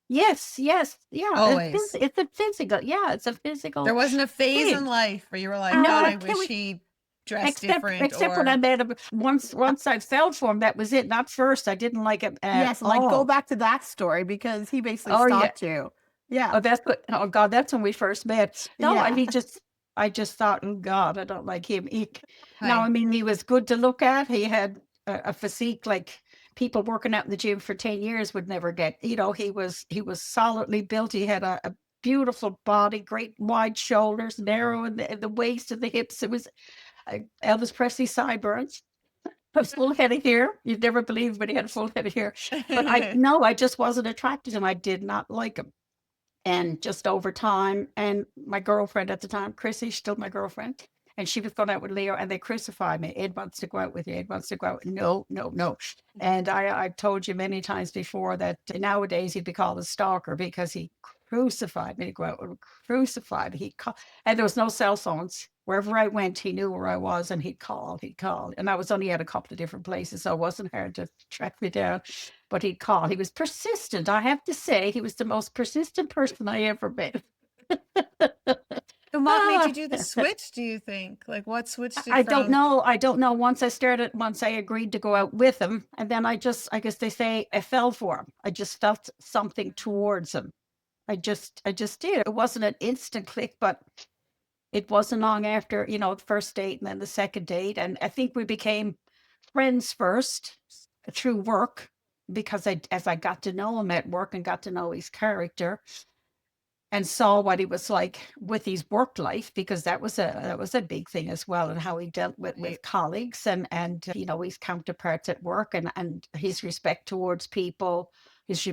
Yes, yes, yeah. Always. It's a physical, yeah, it's a physical. There wasn't a phase thing. in life where you were like, No, God, I can wish we- he dressed Except different. when or... I met him once I fell for him, that was it. Not first. I didn't like him at Yes, like all. go back to that story because he basically Oh, yeah. stopped you. Yeah. Oh, that's what. Oh God, that's when we first met. No, Yeah. I just thought, oh God, I don't like him. No, Hi. I mean, he was good to look at. He had a physique like people working out in the gym for 10 years would never get. You know, he was solidly built. He had a beautiful body, great wide shoulders, narrow in the waist and the hips. It was Elvis Presley sideburns. A full head of hair. You'd never believe when he had a full head of hair. But I just wasn't attracted to him. I did not like him. And just over time, and my girlfriend at the time, Chrissy, still my girlfriend, and she was going out with Leo, and they crucified me. Ed wants to go out with you. Ed wants to go out. No, no, no. And I've told you many times before that nowadays he'd be called a stalker because he crucified me to go out with him. Crucified. And there was no cell phones. Wherever I went, he knew where I was, and he'd call. And I was only at a couple of different places, so it wasn't hard to track me down. But he'd call. He was persistent. I have to say, he was the most persistent person I ever met. And what made you do the switch, do you think? Like, what switched you I don't from- know. I don't know. Once I agreed to go out with him, and then I guess they say I fell for him. I just felt something towards him. I just did. It wasn't an instant click, but it wasn't long after, the first date and then the second date. And I think we became friends first through work because as I got to know him at work and got to know his character and saw what he was like with his work life, because that was a big thing as well, and how he dealt with colleagues and his counterparts at work and his respect towards people, his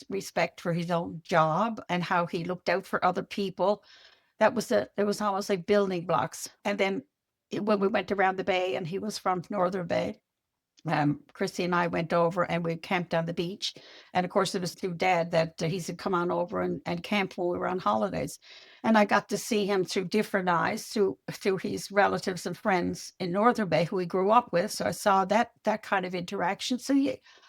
respect for his own job, and how he looked out for other people. It was almost like building blocks. And then when we went around the bay, and he was from Northern Bay, Christy and I went over and we camped on the beach. And of course, it was through Dad that he said, come on over and camp when we were on holidays. And I got to see him through different eyes, through his relatives and friends in Northern Bay who he grew up with. So I saw that kind of interaction. So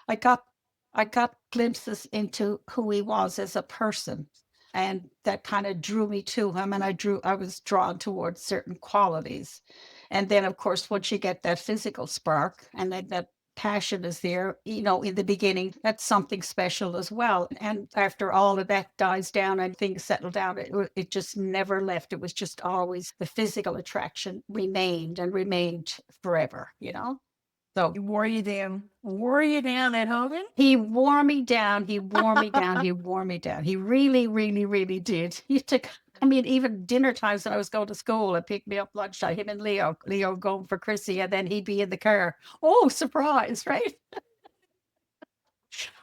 I got glimpses into who he was as a person. And that kind of drew me to him, and I was drawn towards certain qualities. And then, of course, once you get that physical spark and that passion is there, in the beginning, that's something special as well. And after all of that dies down and things settle down, it just never left. It was just always the physical attraction remained forever, So He wore you down at Hogan? he wore me down. He wore me down. He wore me down. He really, really, really did. He took, even dinner times when I was going to school and pick me up lunchtime, him and Leo going for Chrissy, and then he'd be in the car. Oh, surprise, right?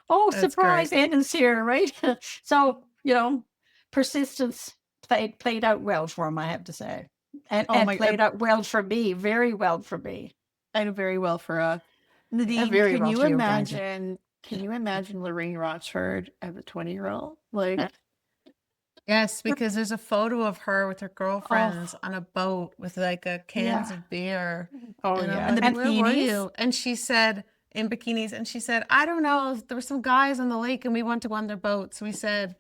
Oh, That's surprise, great. Eden's here, right? So, persistence played out well for him, I have to say. And played out well for me, very well for me. And very well for us. Nadine, very can well you for you, Brandon. imagine? Can you imagine Lorraine Rochford as a 20-year-old? Like, Yes, because there's a photo of her with her girlfriends on a boat with like a cans of beer. Oh, And I'm yeah. like, And the where were bikinis? you? And she said, in bikinis, and she said, I don't know, there were some guys on the lake and we wanted to go on their boat. So we said,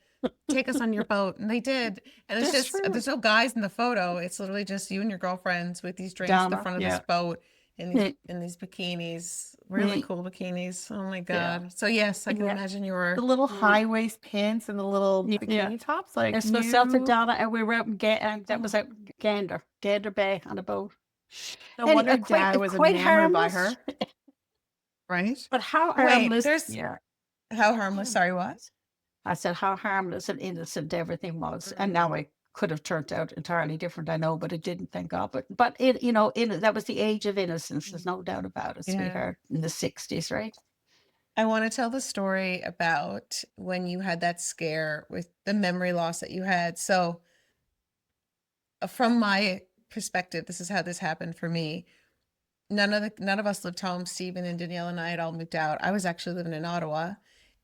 take us on your boat. And they did. And it's That's just, true. there's no guys in the photo. It's literally just you and your girlfriends with these drinks at the Donna, front of yeah. this boat in these bikinis, really cool bikinis. Oh my God. So yes, I can imagine you were. the little high waist pants and the little bikini tops. Like, It's myself and you- Donna, and we were out in that was at Gander Bay on a boat. no And wonder quite- Dad was quite enamored by her. harmless. Right? But how Wait, harmless? there's- Yeah. How harmless? Sorry, what? I said how harmless and innocent everything was, and now it could have turned out entirely different. I know, but it didn't. Thank God. But it, that was the age of innocence. There's no doubt about it, Yeah. sweetheart. In the '60s, right? I want to tell the story about when you had that scare with the memory loss that you had. So, from my perspective, this is how this happened for me. None of us lived home. Stephen and Danielle and I had all moved out. I was actually living in Ottawa.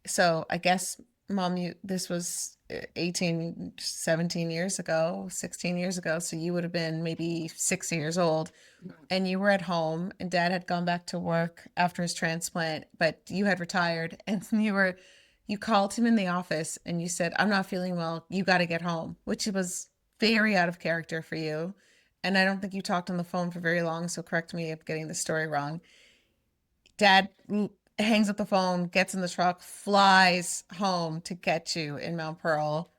So I guess, Mom, this was 18, 17 years ago, 16 years ago. So you would have been maybe 6 years old, and you were at home, and Dad had gone back to work after his transplant, but you had retired, and you called him in the office and you said, "I'm not feeling well. You got to get home," which was very out of character for you. And I don't think you talked on the phone for very long. So correct me if I'm getting the story wrong. Dad hangs up the phone, gets in the truck, flies home to get you in Mount Pearl.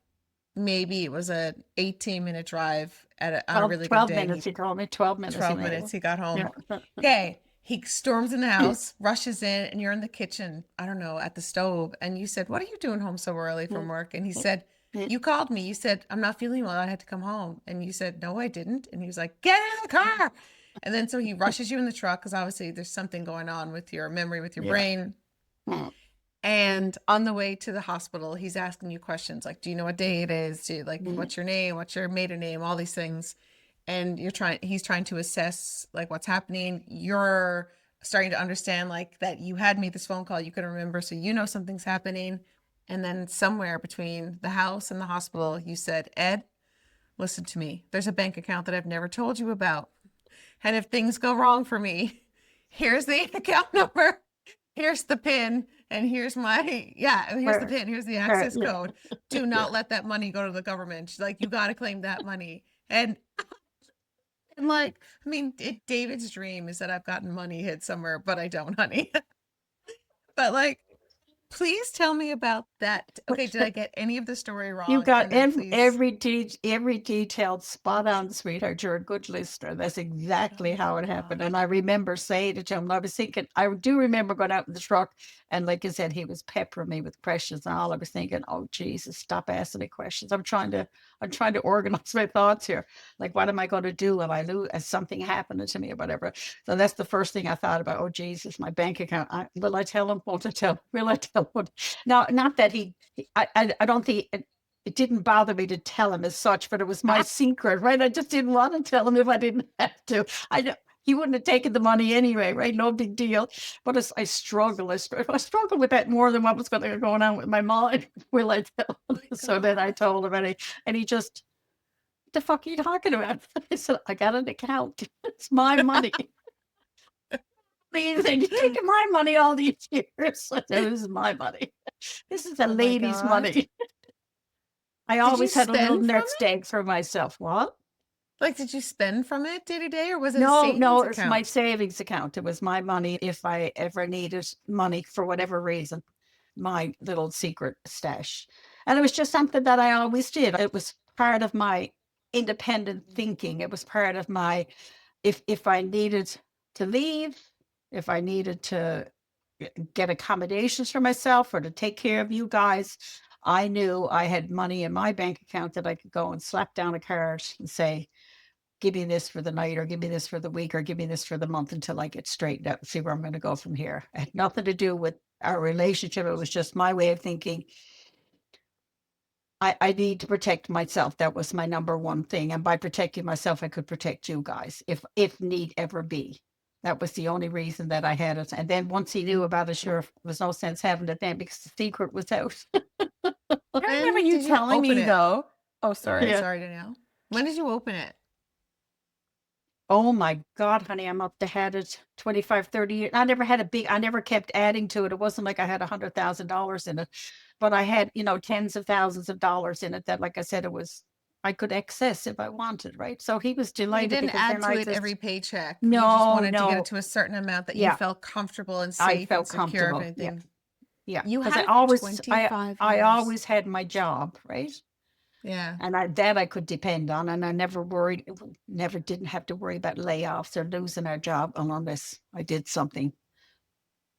Maybe it was a 18-minute drive on a really good 12 day. minutes, he told me. 12 minutes. 12 minutes, he got home. Yeah. Okay, he storms in the house, rushes in, and you're in the kitchen, I don't know, at the stove. And you said, "What are you doing home so early from work?" And he said, "You called me. You said, I'm not feeling well. I had to come home." And you said, "No, I didn't." And he was like, "Get in the car." And then so he rushes you in the truck because obviously there's something going on with your memory, with your brain. And on the way to the hospital, he's asking you questions like, "Do you know what day it is? What's your name? What's your maiden name?" All these things. And he's trying to assess like what's happening. You're starting to understand like that you had made this phone call, you couldn't remember. So you know something's happening. And then somewhere between the house and the hospital, you said, "Ed, listen to me. There's a bank account that I've never told you about. And if things go wrong for me, here's the account number. Here's the PIN, and here's here's the PIN, here's the access code. Do not let that money go to the government. Like, you got to claim that money." And like, I mean, David's dream is that I've gotten money hid somewhere, but I don't, honey. But like, please tell me about that. Okay, did I get any of the story wrong? You got every please. detail spot on, sweetheart. You're a good listener. That's exactly how it happened. And I remember saying it to him. And I was thinking, I do remember going out in the truck, and like I said, he was peppering me with questions, and all I was thinking, "Oh Jesus, stop asking me questions. I'm trying to organize my thoughts here. Like, what am I going to do if I lose, if something happened to me or whatever?" So that's the first thing I thought about. Oh Jesus, my bank account. Will I tell him? Won't I tell him? Will I tell him? Now, not that I don't think it didn't bother me to tell him as such, but it was my secret, right? I just didn't want to tell him if I didn't have to. He wouldn't have taken the money anyway, right? No big deal. But I struggled with that more than what was going on with my mind. Will I tell him? So then I told him, and he just, "What the fuck are you talking about?" I said, "I got an account. It's my money." You've taken my money all these years. This is my money. This is a lady's money. I always had a little nest egg for myself. What? Like, did you spend from it day to day, or was it No, it's my savings account. It was my money if I ever needed money for whatever reason. My little secret stash. And it was just something that I always did. It was part of my independent thinking. It was part of my, if I needed to leave, if I needed to get accommodations for myself or to take care of you guys, I knew I had money in my bank account that I could go and slap down a card and say, "Give me this for the night," or "Give me this for the week," or "Give me this for the month," until I get straightened out and see where I'm going to go from here. It had nothing to do with our relationship. It was just my way of thinking. I need to protect myself. That was my number one thing. And by protecting myself, I could protect you guys if need ever be. That was the only reason that I had it. And then once he knew about it, sure, there was no sense having it then because the secret was out. I remember you telling me though. Oh, sorry. Yeah. Sorry, Danielle. When did you open it? Oh my God, honey, I must have had it 25, 30 years. I never kept adding to it. It wasn't like I had $100,000 in it, but I had, tens of thousands of dollars in it that, like I said, I could access if I wanted, right? So he was delighted. You didn't because add then to it every paycheck. No, you just wanted no. to get it to a certain amount that you felt comfortable and safe I felt and secure. comfortable. Of anything. Yeah. You Because had I always, 25 I years. always had my job, right? Yeah. And I could depend on, and I never didn't have to worry about layoffs or losing our job unless I did something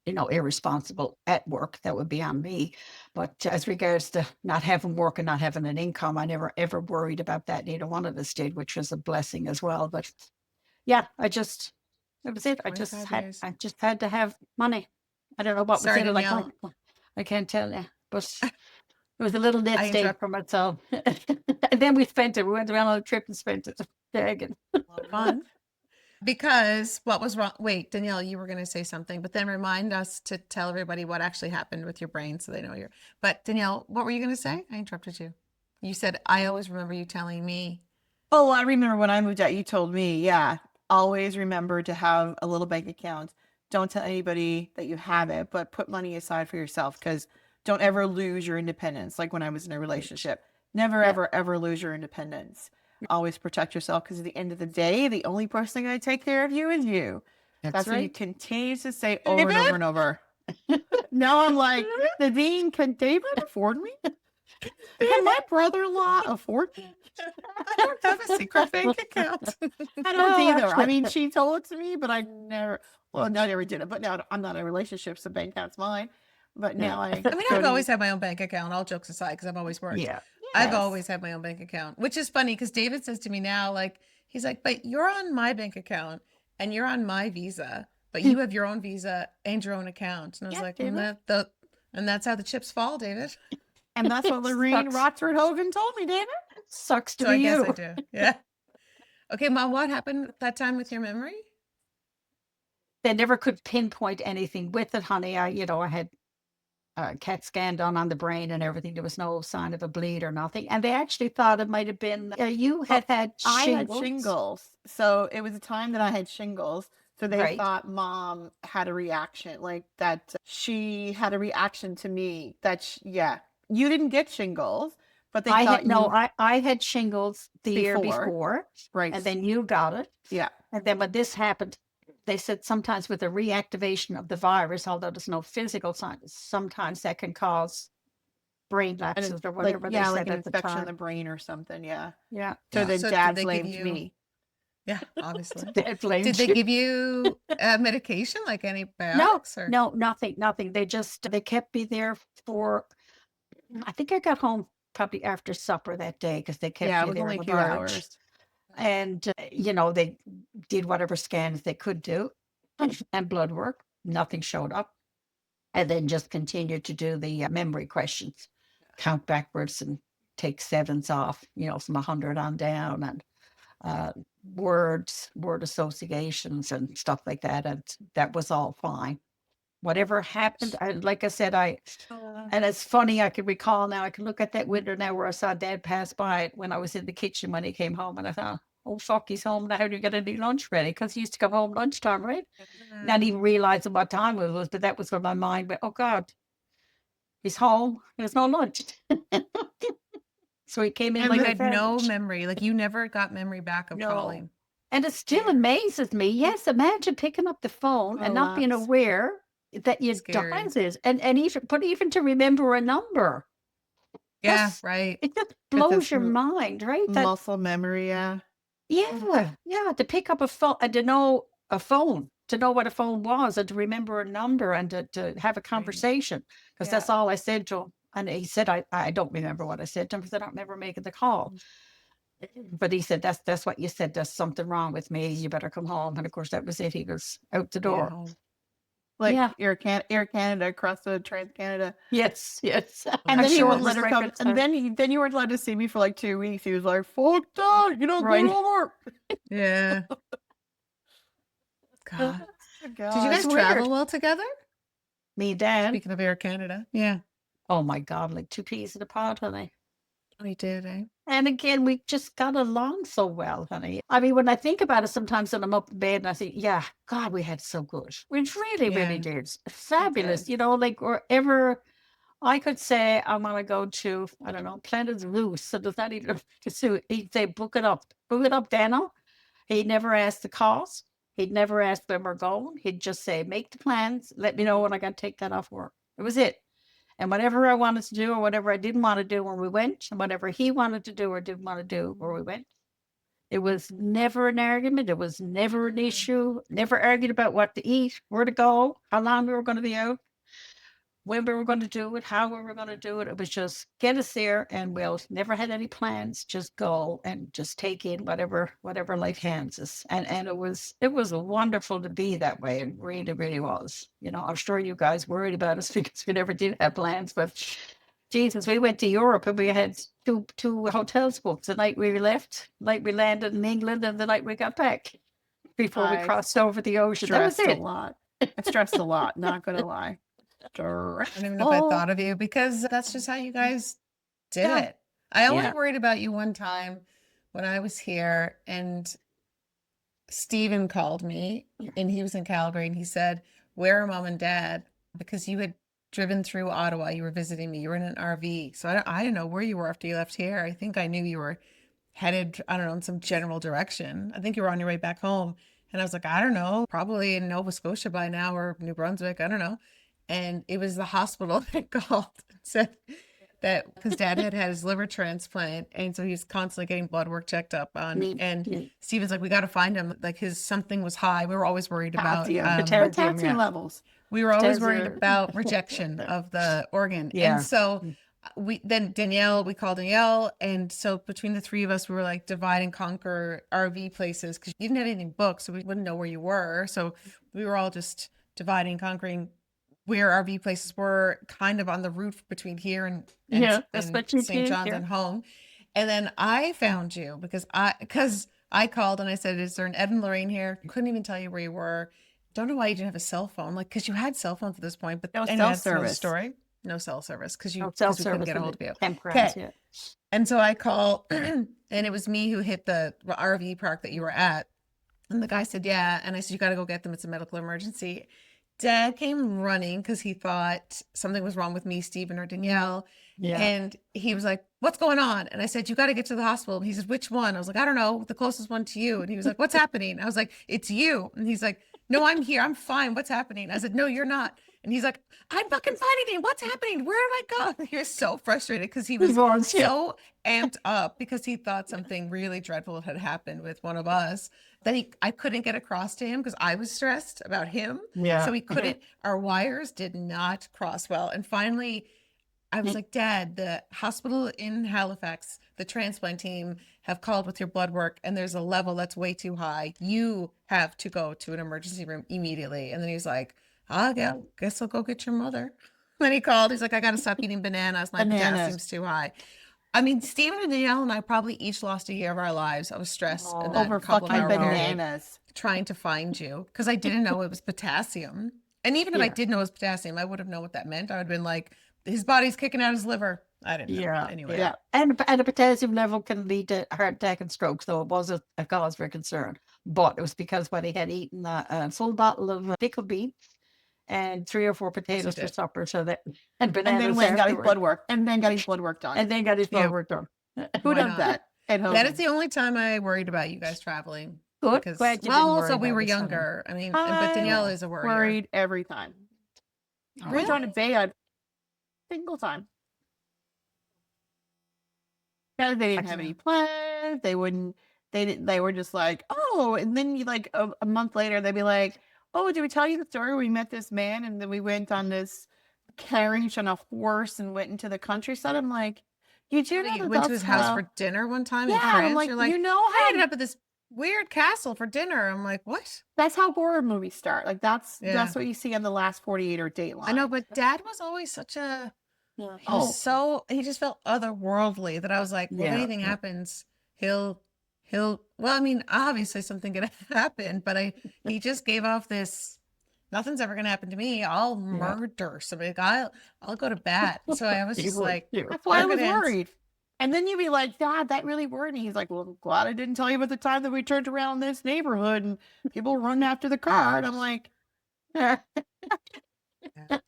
irresponsible at work. That would be on me. But as regards to not having work and not having an income, I never ever worried about that. Neither one of us did, which was a blessing as well. But yeah, that was it. 25 years. I just had to have money. I don't know what Sorry, was in it. Danielle. I can't tell you, but it was a little I nest egg interrupt. for myself. And then we spent it. We went around on a trip and spent it. Again. Fun. Because what was wrong? Wait, Danielle, you were going to say something, but then remind us to tell everybody what actually happened with your brain so they know you're. But Danielle, what were you going to say? I interrupted you. You said, I always remember you telling me. Oh, I remember when I moved out, you told me, yeah, always remember to have a little bank account. Don't tell anybody that you have it, but put money aside for yourself, because don't ever lose your independence. Like when I was in a relationship, never, Yeah. ever, ever lose your independence. Always protect yourself, because at the end of the day, the only person going to take care of you is you. That's what you continue to say over and over and over. Now I'm like, Nadine, can David afford me? Can my brother-in-law afford me? I don't have a secret bank account. I don't either. I mean, she told it to me, but I never, well, no, I never did it. But now I'm not in a relationship, so bank account's mine. But now I mean, I've always had my own bank account, all jokes aside, because I've always worked. Yeah. I've always had my own bank account, which is funny because David says to me now, like, he's like, but you're on my bank account and you're on my visa, but you have your own visa and your own account. And I was like, and that's how the chips fall, David. And that's what Lorraine Rochford Hogan told me, David. Sucks to So be I guess you. I do. Yeah. Okay, Mom, what happened that time with your memory? They never could pinpoint anything with it, honey. I had a CAT scan done on the brain and everything. There was no sign of a bleed or nothing. And they actually thought it might have been you had I had shingles. shingles. So it was a time that I had shingles. So they Right. thought Mom had a reaction, like that she had a reaction to me. You didn't get shingles, but they thought I had shingles the year before. Right. And then you got it. Yeah. And then when this happened, they said sometimes with the reactivation of the virus, although there's no physical signs, sometimes that can cause brain lapses or whatever they said like an at the infection time. in the brain or something. Yeah. Yeah. So then So Dad did they give blamed you- me. Yeah, obviously. Dad blamed Did they you. give you medication like antibiotics? No, nothing. They kept me there for, I think I got home probably after supper that day because they kept Yeah, it me was there only in a the few barge. hours. And, they did whatever scans they could do and blood work. Nothing showed up. And then just continued to do the memory questions, count backwards and take sevens off, from 100 on down, and word associations and stuff like that. And that was all fine. Whatever happened, like I said, and it's funny, I can recall now, I can look at that window now where I saw Dad pass by when I was in the kitchen when he came home, and I thought, oh, fuck, he's home now. How do you get any lunch ready? Because he used to come home lunchtime, right? Not even realizing what time it was, but that was when my mind went, oh, God, he's home. There's no lunch. So he came in And like you a had no sandwich. memory, like you never got memory back of calling. And it still amazes me. Yes, imagine picking up the phone and not being aware that you dialed this, and even to remember a number. Yeah, right. It just blows your mind, right? Muscle memory, yeah. Yeah, to pick up a phone and to know a phone, to know what a phone was, and to remember a number, and to have a conversation, because that's all I said to him. And he said, I don't remember what I said to him, because I don't remember making the call. But he said, that's what you said. There's something wrong with me. You better come home. And of course, that was it. He was out the door. Like Air Canada across the Trans-Canada. Yes. And then he wouldn't let her come. And then you weren't allowed to see me for like 2 weeks. He was like, fuck that. You don't go to work. Yeah. God. God. Did you guys travel well together? Me and Dad. Speaking of Air Canada. Yeah. Oh my God, like two peas in a pod, honey. We did, eh? And again, we just got along so well, honey. I mean, when I think about it, sometimes when I'm up in bed and I think, yeah, God, we had so good. We really did. Fabulous. Like wherever I could say, I want to go to, I don't know, Planet Zeus. So does that even pursue? He'd say, book it up, Dano. He'd never ask the cost. He'd never ask where we're going. He'd just say, make the plans. Let me know when I got to take that off work. It was it. And whatever I wanted to do or whatever I didn't want to do when we went, and whatever he wanted to do or didn't want to do where we went, It was never an argument. It was never an issue. Never argued about what to eat, where to go, how long we were going to be out, when we were going to do it, how we were going to do it. It was just get us there, and we'll never had any plans. Just go and just take in whatever life hands us. And it was wonderful to be that way. It really, really was. I'm sure you guys worried about us because we never did have plans, but Jesus, we went to Europe and we had two hotels booked the night we left, night we landed in England, and the night we got back before we I crossed over the ocean. That was stressed a it. lot. I stressed a lot, not gonna lie. I don't even know if I Oh, thought of you because that's just how you guys did yeah, it. I only yeah, worried about you one time when I was here and Steven called me and he was in Calgary and he said, "Where are mom and dad?" Because you had driven through Ottawa. You were visiting me. You were in an RV. So I didn't know where you were after you left here. I think I knew you were headed, I don't know, in some general direction. I think you were on your way back home. And I was like, I don't know, probably in Nova Scotia by now or New Brunswick. I don't know. And it was the hospital that called and said that because dad had had his liver transplant. And so he was constantly getting blood work checked up on. me, And me. Steven's like, we got to find him. Like his something was high. We were always worried about, Potassium, Potassium yeah. levels. we were always worried Potassium. about rejection of the organ. And Yeah. so we called Danielle. And so between the three of us, we were like divide and conquer RV places because you didn't have anything booked. So we wouldn't know where you were. So we were all just dividing and conquering where RV places were kind of on the route between here and Yeah, that's what you St. did. John's Yeah. and home. And then I found you because I called and I said, "Is there an Ed and Lorraine here?" Couldn't even tell you where you were. Don't know why you didn't have a cell phone, like because you had cell phones at this point. But No anyway, cell that's another service. story. No cell service because No we cell couldn't service get a in hold of the you. campgrounds. Okay. Yeah. And so I call, and it was me who hit the RV park that you were at. And the guy said, "Yeah." And I said, "You got to go get them. It's a medical emergency." Dad came running because he thought something was wrong with me, Stephen, or Danielle. Yeah. And he was like, "What's going on?" And I said, "You got to get to the hospital." And he said, "Which one?" I was like, "I don't know, the closest one to you." And he was like, "What's happening?" I was like, "It's you." And he's like, "No, I'm here. I'm fine. What's happening?" I said, "No, you're not." And he's like, "I'm fucking finding him. What's happening? Where did I go?" He was so frustrated because he was Yeah. so amped up because he thought something really dreadful had happened with one of us that I couldn't get across to him because I was stressed about him. Yeah. So he couldn't, our wires did not cross well. And finally, I was like, "Dad, the hospital in Halifax, the transplant team have called with your blood work and there's a level that's way too high. You have to go to an emergency room immediately." And then he's like, "I guess I'll go get your mother." Then he called. He's like, "I got to stop eating bananas. My potassium's too high." I mean, Stephen and Danielle and I probably each lost a year of our lives. I was stressed in that Over couple of fucking hour period bananas. trying to find you because I didn't know it was potassium. And even if I Yeah. did know it was potassium, I would have known what that meant. I would have been like, his body's kicking out his liver. I didn't know. Yeah. Anyway. Yeah. And a potassium level can lead to heart attack and stroke. So it was a cause for concern. But it was because when he had eaten a full bottle of pickled beans and 3 or 4 potatoes for did. supper. So that and And bananas then went and got his afterward. blood work. And then got his blood work done. And then got his Yeah. blood work done. Who Why does not? that at home? That is the only time I worried about you guys traveling. Good. Because, Glad you well, didn't worry also we about were us, honey. younger. I mean, but Danielle is a worrier. worried every time. Oh, We went to bed single time. Because they didn't have any plans. They wouldn't. They didn't. They were just like, "Oh," and then you like a month later, they'd be like, "Oh, did we tell you the story? We met this man, and then we went on this carriage on a horse and went into the countryside." I'm like, "You do know You that went to that's his house how-" for dinner one time in Yeah, France. I'm like, You're like, you know I how ended up at this weird castle for dinner. I'm like, what? that's how horror movies start. Like that's Yeah. what you see on the last 48 or Dateline. I know, but Dad was always such a, Yeah. he was so, he just felt otherworldly that I was like, well, if Yeah. anything happens, he'll, well, I mean, obviously something could happen, but he just gave off this, nothing's ever going to happen to me. I'll murder somebody. Like, I'll go to bat. So I was just like, That's why I was evidence. worried. And then you'd be like, "Dad, that really worried me." He's like, "Well, I'm glad I didn't tell you about the time that we turned around this neighborhood and people were running after the car." And I'm like, Yeah,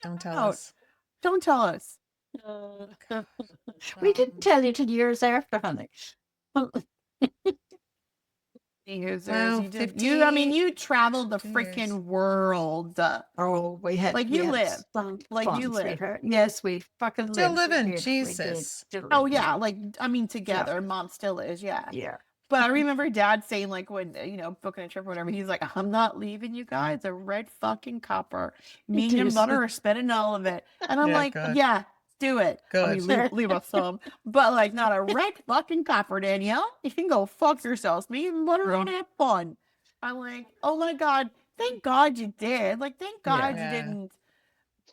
don't tell Out. us. "Don't tell us." We didn't tell you till years after, honey. Because Well, I mean, you traveled the 2 freaking years. world. Oh, we had Like, you had lived. some Like, fun, you lived. sweetheart. Yes, we fucking Still lived. We living, did, we did. Jesus. Still Oh living. yeah, like I mean, together, Mom still is, yeah. Yeah. But I remember Dad saying, like, when, booking a trip or whatever, he's like, I'm not leaving you guys a red fucking copper. Me and your mother are spending all of it. And I'm Yeah, like, good. yeah, do it. I mean, Good. leave us some. But, like, not a red fucking copper, Danielle. You can go fuck yourselves. Me and mother don't have fun. I'm like, oh my God. Thank God you did. Like, thank God you Yeah. didn't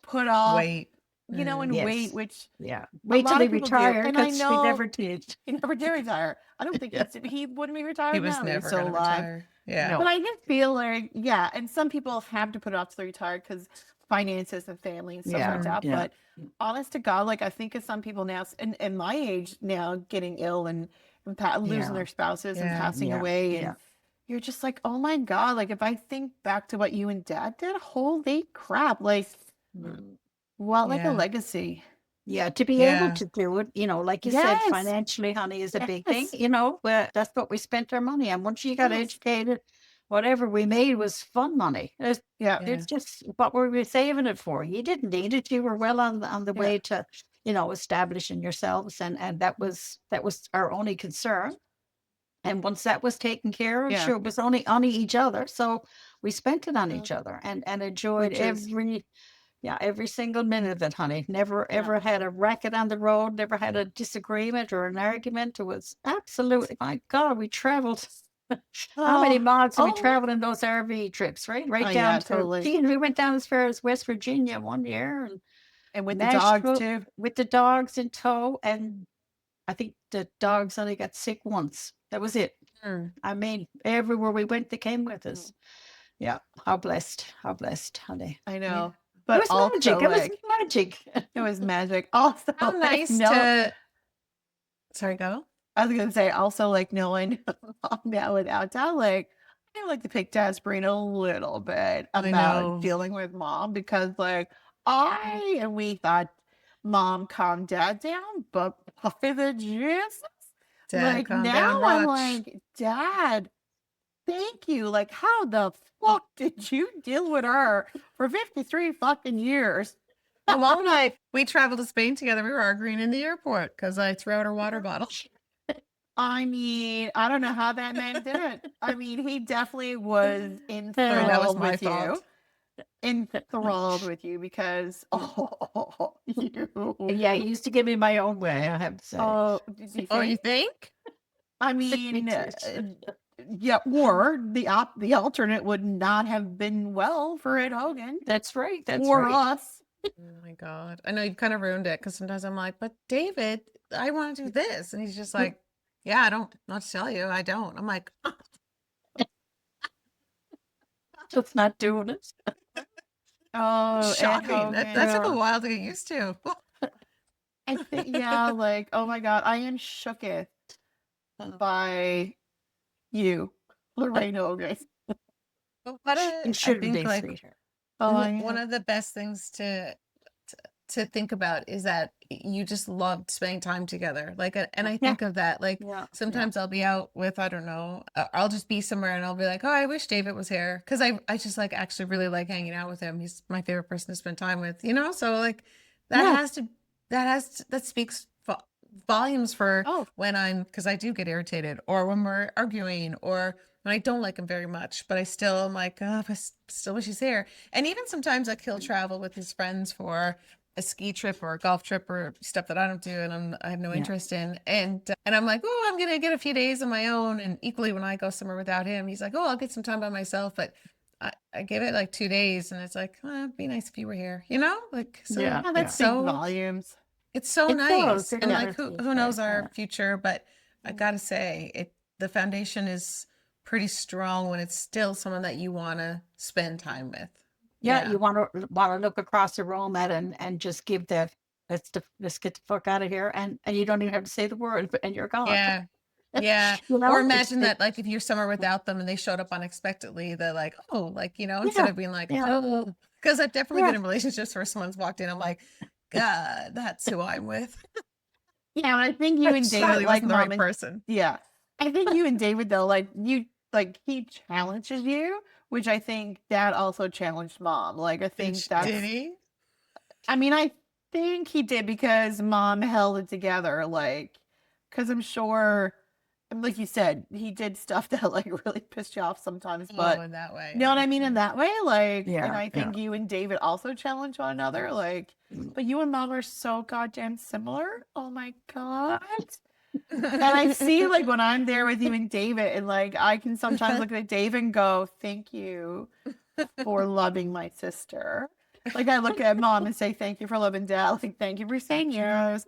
put off, Wait. and Yes. wait, which Yeah. a Wait till lot they of people do. retire, And I because we know never did. he never did retire. I don't think Yeah. he wouldn't be retired He was now. He was never still gonna alive. retire. Yeah. No. But I just feel like, yeah, and some people have to put it off till they're retired because finances and family and stuff Yeah. like that. Yeah. But honest to God, like I think of some people now, in my age now, getting ill and losing Yeah. their spouses and Yeah. passing Yeah. away, and Yeah. you're just like, oh my God, like if I think back to what you and Dad did, holy crap, like what, like a Yeah. legacy. Yeah, to be able Yeah. to do it, like you said, Yes, financially, honey, is a big thing. yes, Where that's what we spent our money on. Once you got yes, educated, whatever we made was fun money. yeah, Yeah. It's just what were we saving it for? You didn't need it. You were well on the yeah, way to, establishing yourselves, and that was our only concern. And once that was taken care of, yeah. sure, it was only on each other. So we spent it on Yeah. each other and enjoyed Which is, every single minute of it, honey. Never yeah. ever had a racket on the road, never had a disagreement or an argument. It was absolutely, my God, we traveled. How many Oh, miles did we oh, travel in those RV trips, right? oh Right yeah, down to, totally. we went down as far as West Virginia one year and And with the dogs Nashville too. with the dogs in tow. And I think the dogs only got sick once. That was it. Mm. I mean, everywhere we went, they came with us. Yeah. How blessed, honey. I Yeah. know. It But was also magic. It was like magic. it was magic. Also, How like, nice to. Sorry, go. I was gonna say also like knowing mom now without dad, like I like to pick dad's brain a little bit I about know. dealing with mom because like we thought mom calmed dad down, but puffy the Jesus. Dad, Like calm now down, I'm Roch. like, Dad, thank you. Like, how the fuck did you deal with her for 53 fucking years? My mom and I, we traveled to Spain together. We were arguing in the airport because I threw out her water bottle. I mean, I don't know how that man did it. I mean, he definitely was Sorry, that was enthralled my with you. fault. Enthralled with you because you. Yeah, he used to give me my own way, I have to say. Oh, did you Oh, you think? think? I mean, yeah. Or the alternate would not have been well for Ed Hogan That's right. That's or right. us. Oh my God. I know you've kind of ruined it because sometimes I'm like, but David, I want to do this. And he's just like, yeah, I don't, not to tell you, I don't. I'm like, Just not doing it. Oh, Ed shocking. Hogan. That took a while to get used to. I think, yeah, like, oh my God, I am shooketh by you, Lorraine Hogan. But what You I shouldn't think be, like sweetheart. Oh, one of the best things to think about is that you just loved spending time together. Like, and I Yeah. think of that, like Yeah. sometimes I'll be out with, I don't know, I'll just be somewhere and I'll be like, oh, I wish David was here. Cause I just like actually really like hanging out with him. He's my favorite person to spend time with, So like Yeah. that speaks volumes for Oh, when cause I do get irritated or when we're arguing or when I don't like him very much, but I still am like, oh, I still wish he's here. And even sometimes like he'll travel with his friends for a ski trip or a golf trip or stuff that I don't do and I have no Yeah. interest in. And I'm like, oh, I'm gonna get a few days on my own. And equally when I go somewhere without him, he's like, oh, I'll get some time by myself. But I give it like 2 days and it's like, oh, it'd be nice if you were here, Like so Yeah. yeah, Yeah. that speaks volumes. it's so It nice. does. It And like does. who knows our Yeah. future, but I gotta say the foundation is pretty strong when it's still someone that you wanna spend time with. Yeah, you want to look across the room at and just give that. Let's get the fuck out of here, and you don't even have to say the word, and you're gone. Yeah. Yeah. You Or know, imagine that like if you're somewhere without them and they showed up unexpectedly, they're like, oh, like, instead Yeah. of being like, Yeah. oh, because I've definitely Yeah. been in relationships where someone's walked in, I'm like, God, that's who I'm with. Yeah, and I think you and That's David Really like wasn't the right mom and person. yeah. I think you and David though, he challenges you, which I think dad also challenged mom. Like I think that's Did he? I mean, I think he did because mom held it together, like because I'm sure like you said, he did stuff that like really pissed you off sometimes, but in that way. you know what I mean? In that way, like, and Yeah, I yeah. think you and David also challenge one another, like, but you and Mom are so goddamn similar. Oh my God. And I see, like, when I'm there with you and David, and like, I can sometimes look at David and go, thank you for loving my sister. Like, I look at Mom and say, thank you for loving Dad. Like, thank you for saying yes.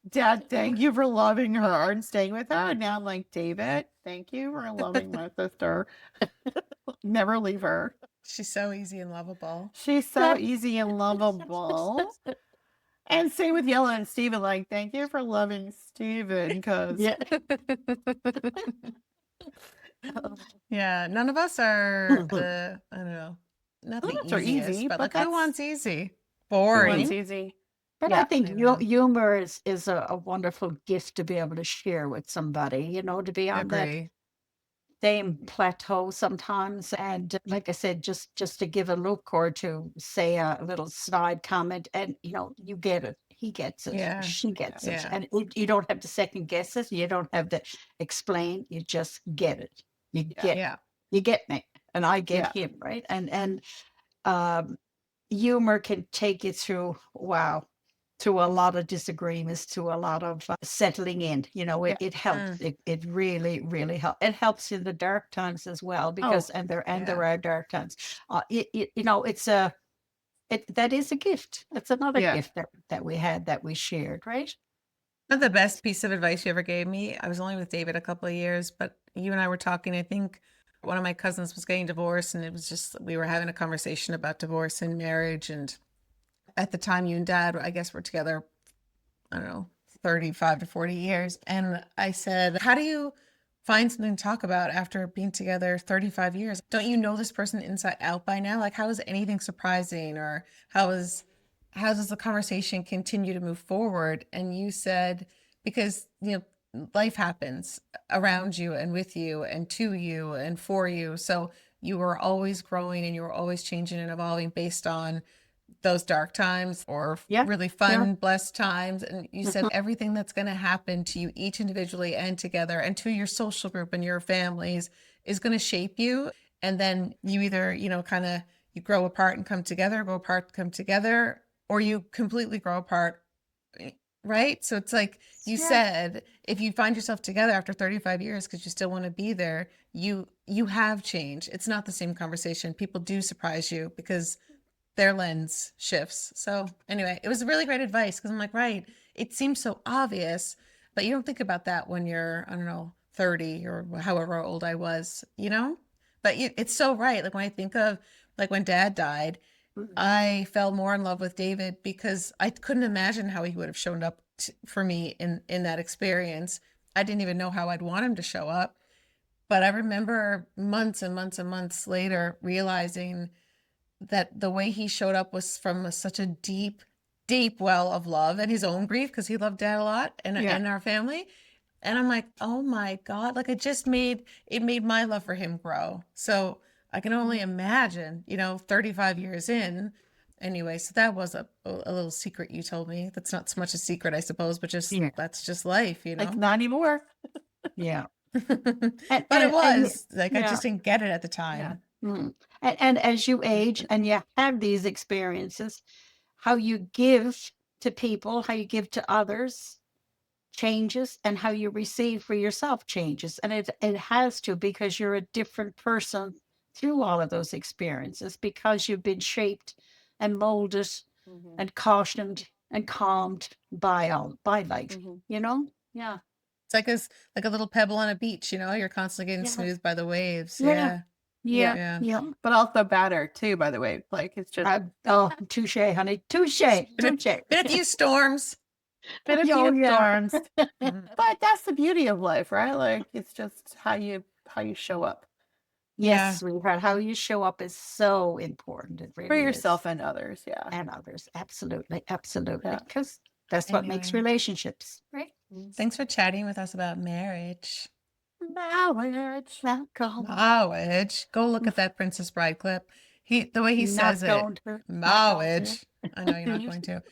Dad, thank you for loving her and staying with her. And now I'm like, David, thank you for loving my sister. Never leave her. She's so easy and lovable. She's so easy and lovable. And same with Yella and Steven. Like, thank you for loving Steven, because Yeah. Yeah, none of us are the, I don't know, not None the of us are easiest, easy, but but like, who that's- wants easy? Who Boring. wants easy. But Yeah, I think I know. humor is a wonderful gift to be able to share with somebody, you know, to be on that Agree. same plateau sometimes. And like I said, just to give a look or to say a little snide comment, and you know, you get it. He gets it. Yeah. She gets it. Yeah. And you don't have to second guess it. You don't have to explain. You just get it. You get Yeah. you get me, and I get Yeah. him, right? And humor can take you through to a lot of disagreements, to a lot of settling in. You know, Yeah. it helps. It really, really helps. It helps in the dark times as well, because Oh, there yeah. are dark times. You know, that is a gift. That's another Yeah. gift that we had, that we shared, right? One of the best piece of advice you ever gave me, I was only with David a couple of years, but you and I were talking, I think one of my cousins was getting divorced, and it was just, we were having a conversation about divorce and marriage. And at the time, you and Dad, I guess, were together, I don't know, 35 to 40 years. And I said, how do you find something to talk about after being together 35 years? Don't you know this person inside out by now? Like, how is anything surprising, or how does the conversation continue to move forward? And you said, because, life happens around you and with you and to you and for you. So you were always growing and you were always changing and evolving based on those dark times or Yeah, really fun, blessed times. And you said everything that's going to happen to you each individually and together and to your social group and your families is going to shape you. And then you either, kind of, you grow apart and come together, go apart, come together, or you completely grow apart. Right. So it's like you said, if you find yourself together after 35 years because you still want to be there, you have changed. It's not the same conversation. People do surprise you because their lens shifts. So anyway, it was really great advice, because I'm like, right, it seems so obvious, but you don't think about that when you're, I don't know, 30 or however old I was, but it's so right. Like when I think of like when Dad died, I fell more in love with David because I couldn't imagine how he would have shown up for me in that experience. I didn't even know how I'd want him to show up. But I remember months and months and months later realizing that the way he showed up was from such a deep, deep well of love and his own grief, because he loved Dad a lot and our family. And I'm like, oh my God, like it made my love for him grow. So I can only imagine, 35 years in. Anyway, so that was a little secret you told me. That's not so much a secret, I suppose, but just that's just life, Like, not anymore. Yeah. But it was like, I just didn't get it at the time. And as you age and you have these experiences, how you give to people, how you give to others changes, and how you receive for yourself changes. And it has to, because you're a different person through all of those experiences, because you've been shaped and molded and cautioned and calmed by life, Yeah. It's like a little pebble on a beach, you're constantly getting smoothed by the waves. Yeah. Yeah. But also better too, by the way. Like, it's just Touche, honey. Touche. Been a few storms. been a few storms. But that's the beauty of life, right? Like, it's just how you show up Yes, sweetheart. How you show up is so important. It really for is. yourself and others. Yeah. And others. Absolutely. Absolutely. Yeah. Because that's what makes Anyway. relationships, right? Thanks for chatting with us about marriage. Marriage. Welcome. Marriage. Go look at that Princess Bride clip. The way he says it. Marriage. I know you're not going to.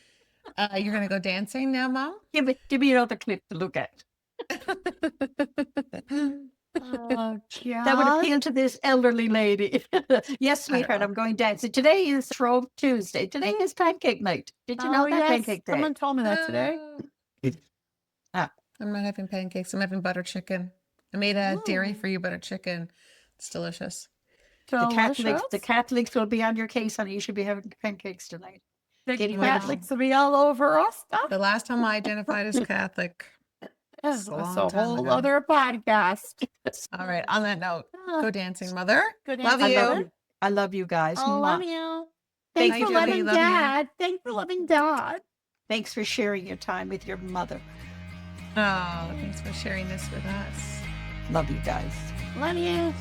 You're going to go dancing now, Mom? Give me another clip to look at. Oh, That would appeal to this elderly lady. Yes, sweetheart, know. I'm going dancing. Today is Shrove Tuesday. Today is pancake night. Did you know that? Pancake day. Someone told me that today. Ah. I'm not having pancakes. I'm having butter chicken. I made a dairy-free butter chicken. It's delicious. The Delicious. Catholics will be on your case, honey. You should be having pancakes tonight. The Getting ready. Catholics will be all over us. The last time I identified as Catholic. That's a a long time whole ago. other podcast. All right. On that note, go dancing, mother. Good Love answer. you. I love you guys. I love Mwah. you. Thank Thanks you, for Julie. loving Love you. Dad. Thanks for loving Dad. Thanks for sharing your time with your mother. Oh, thanks for sharing this with us. Love you guys. Love you.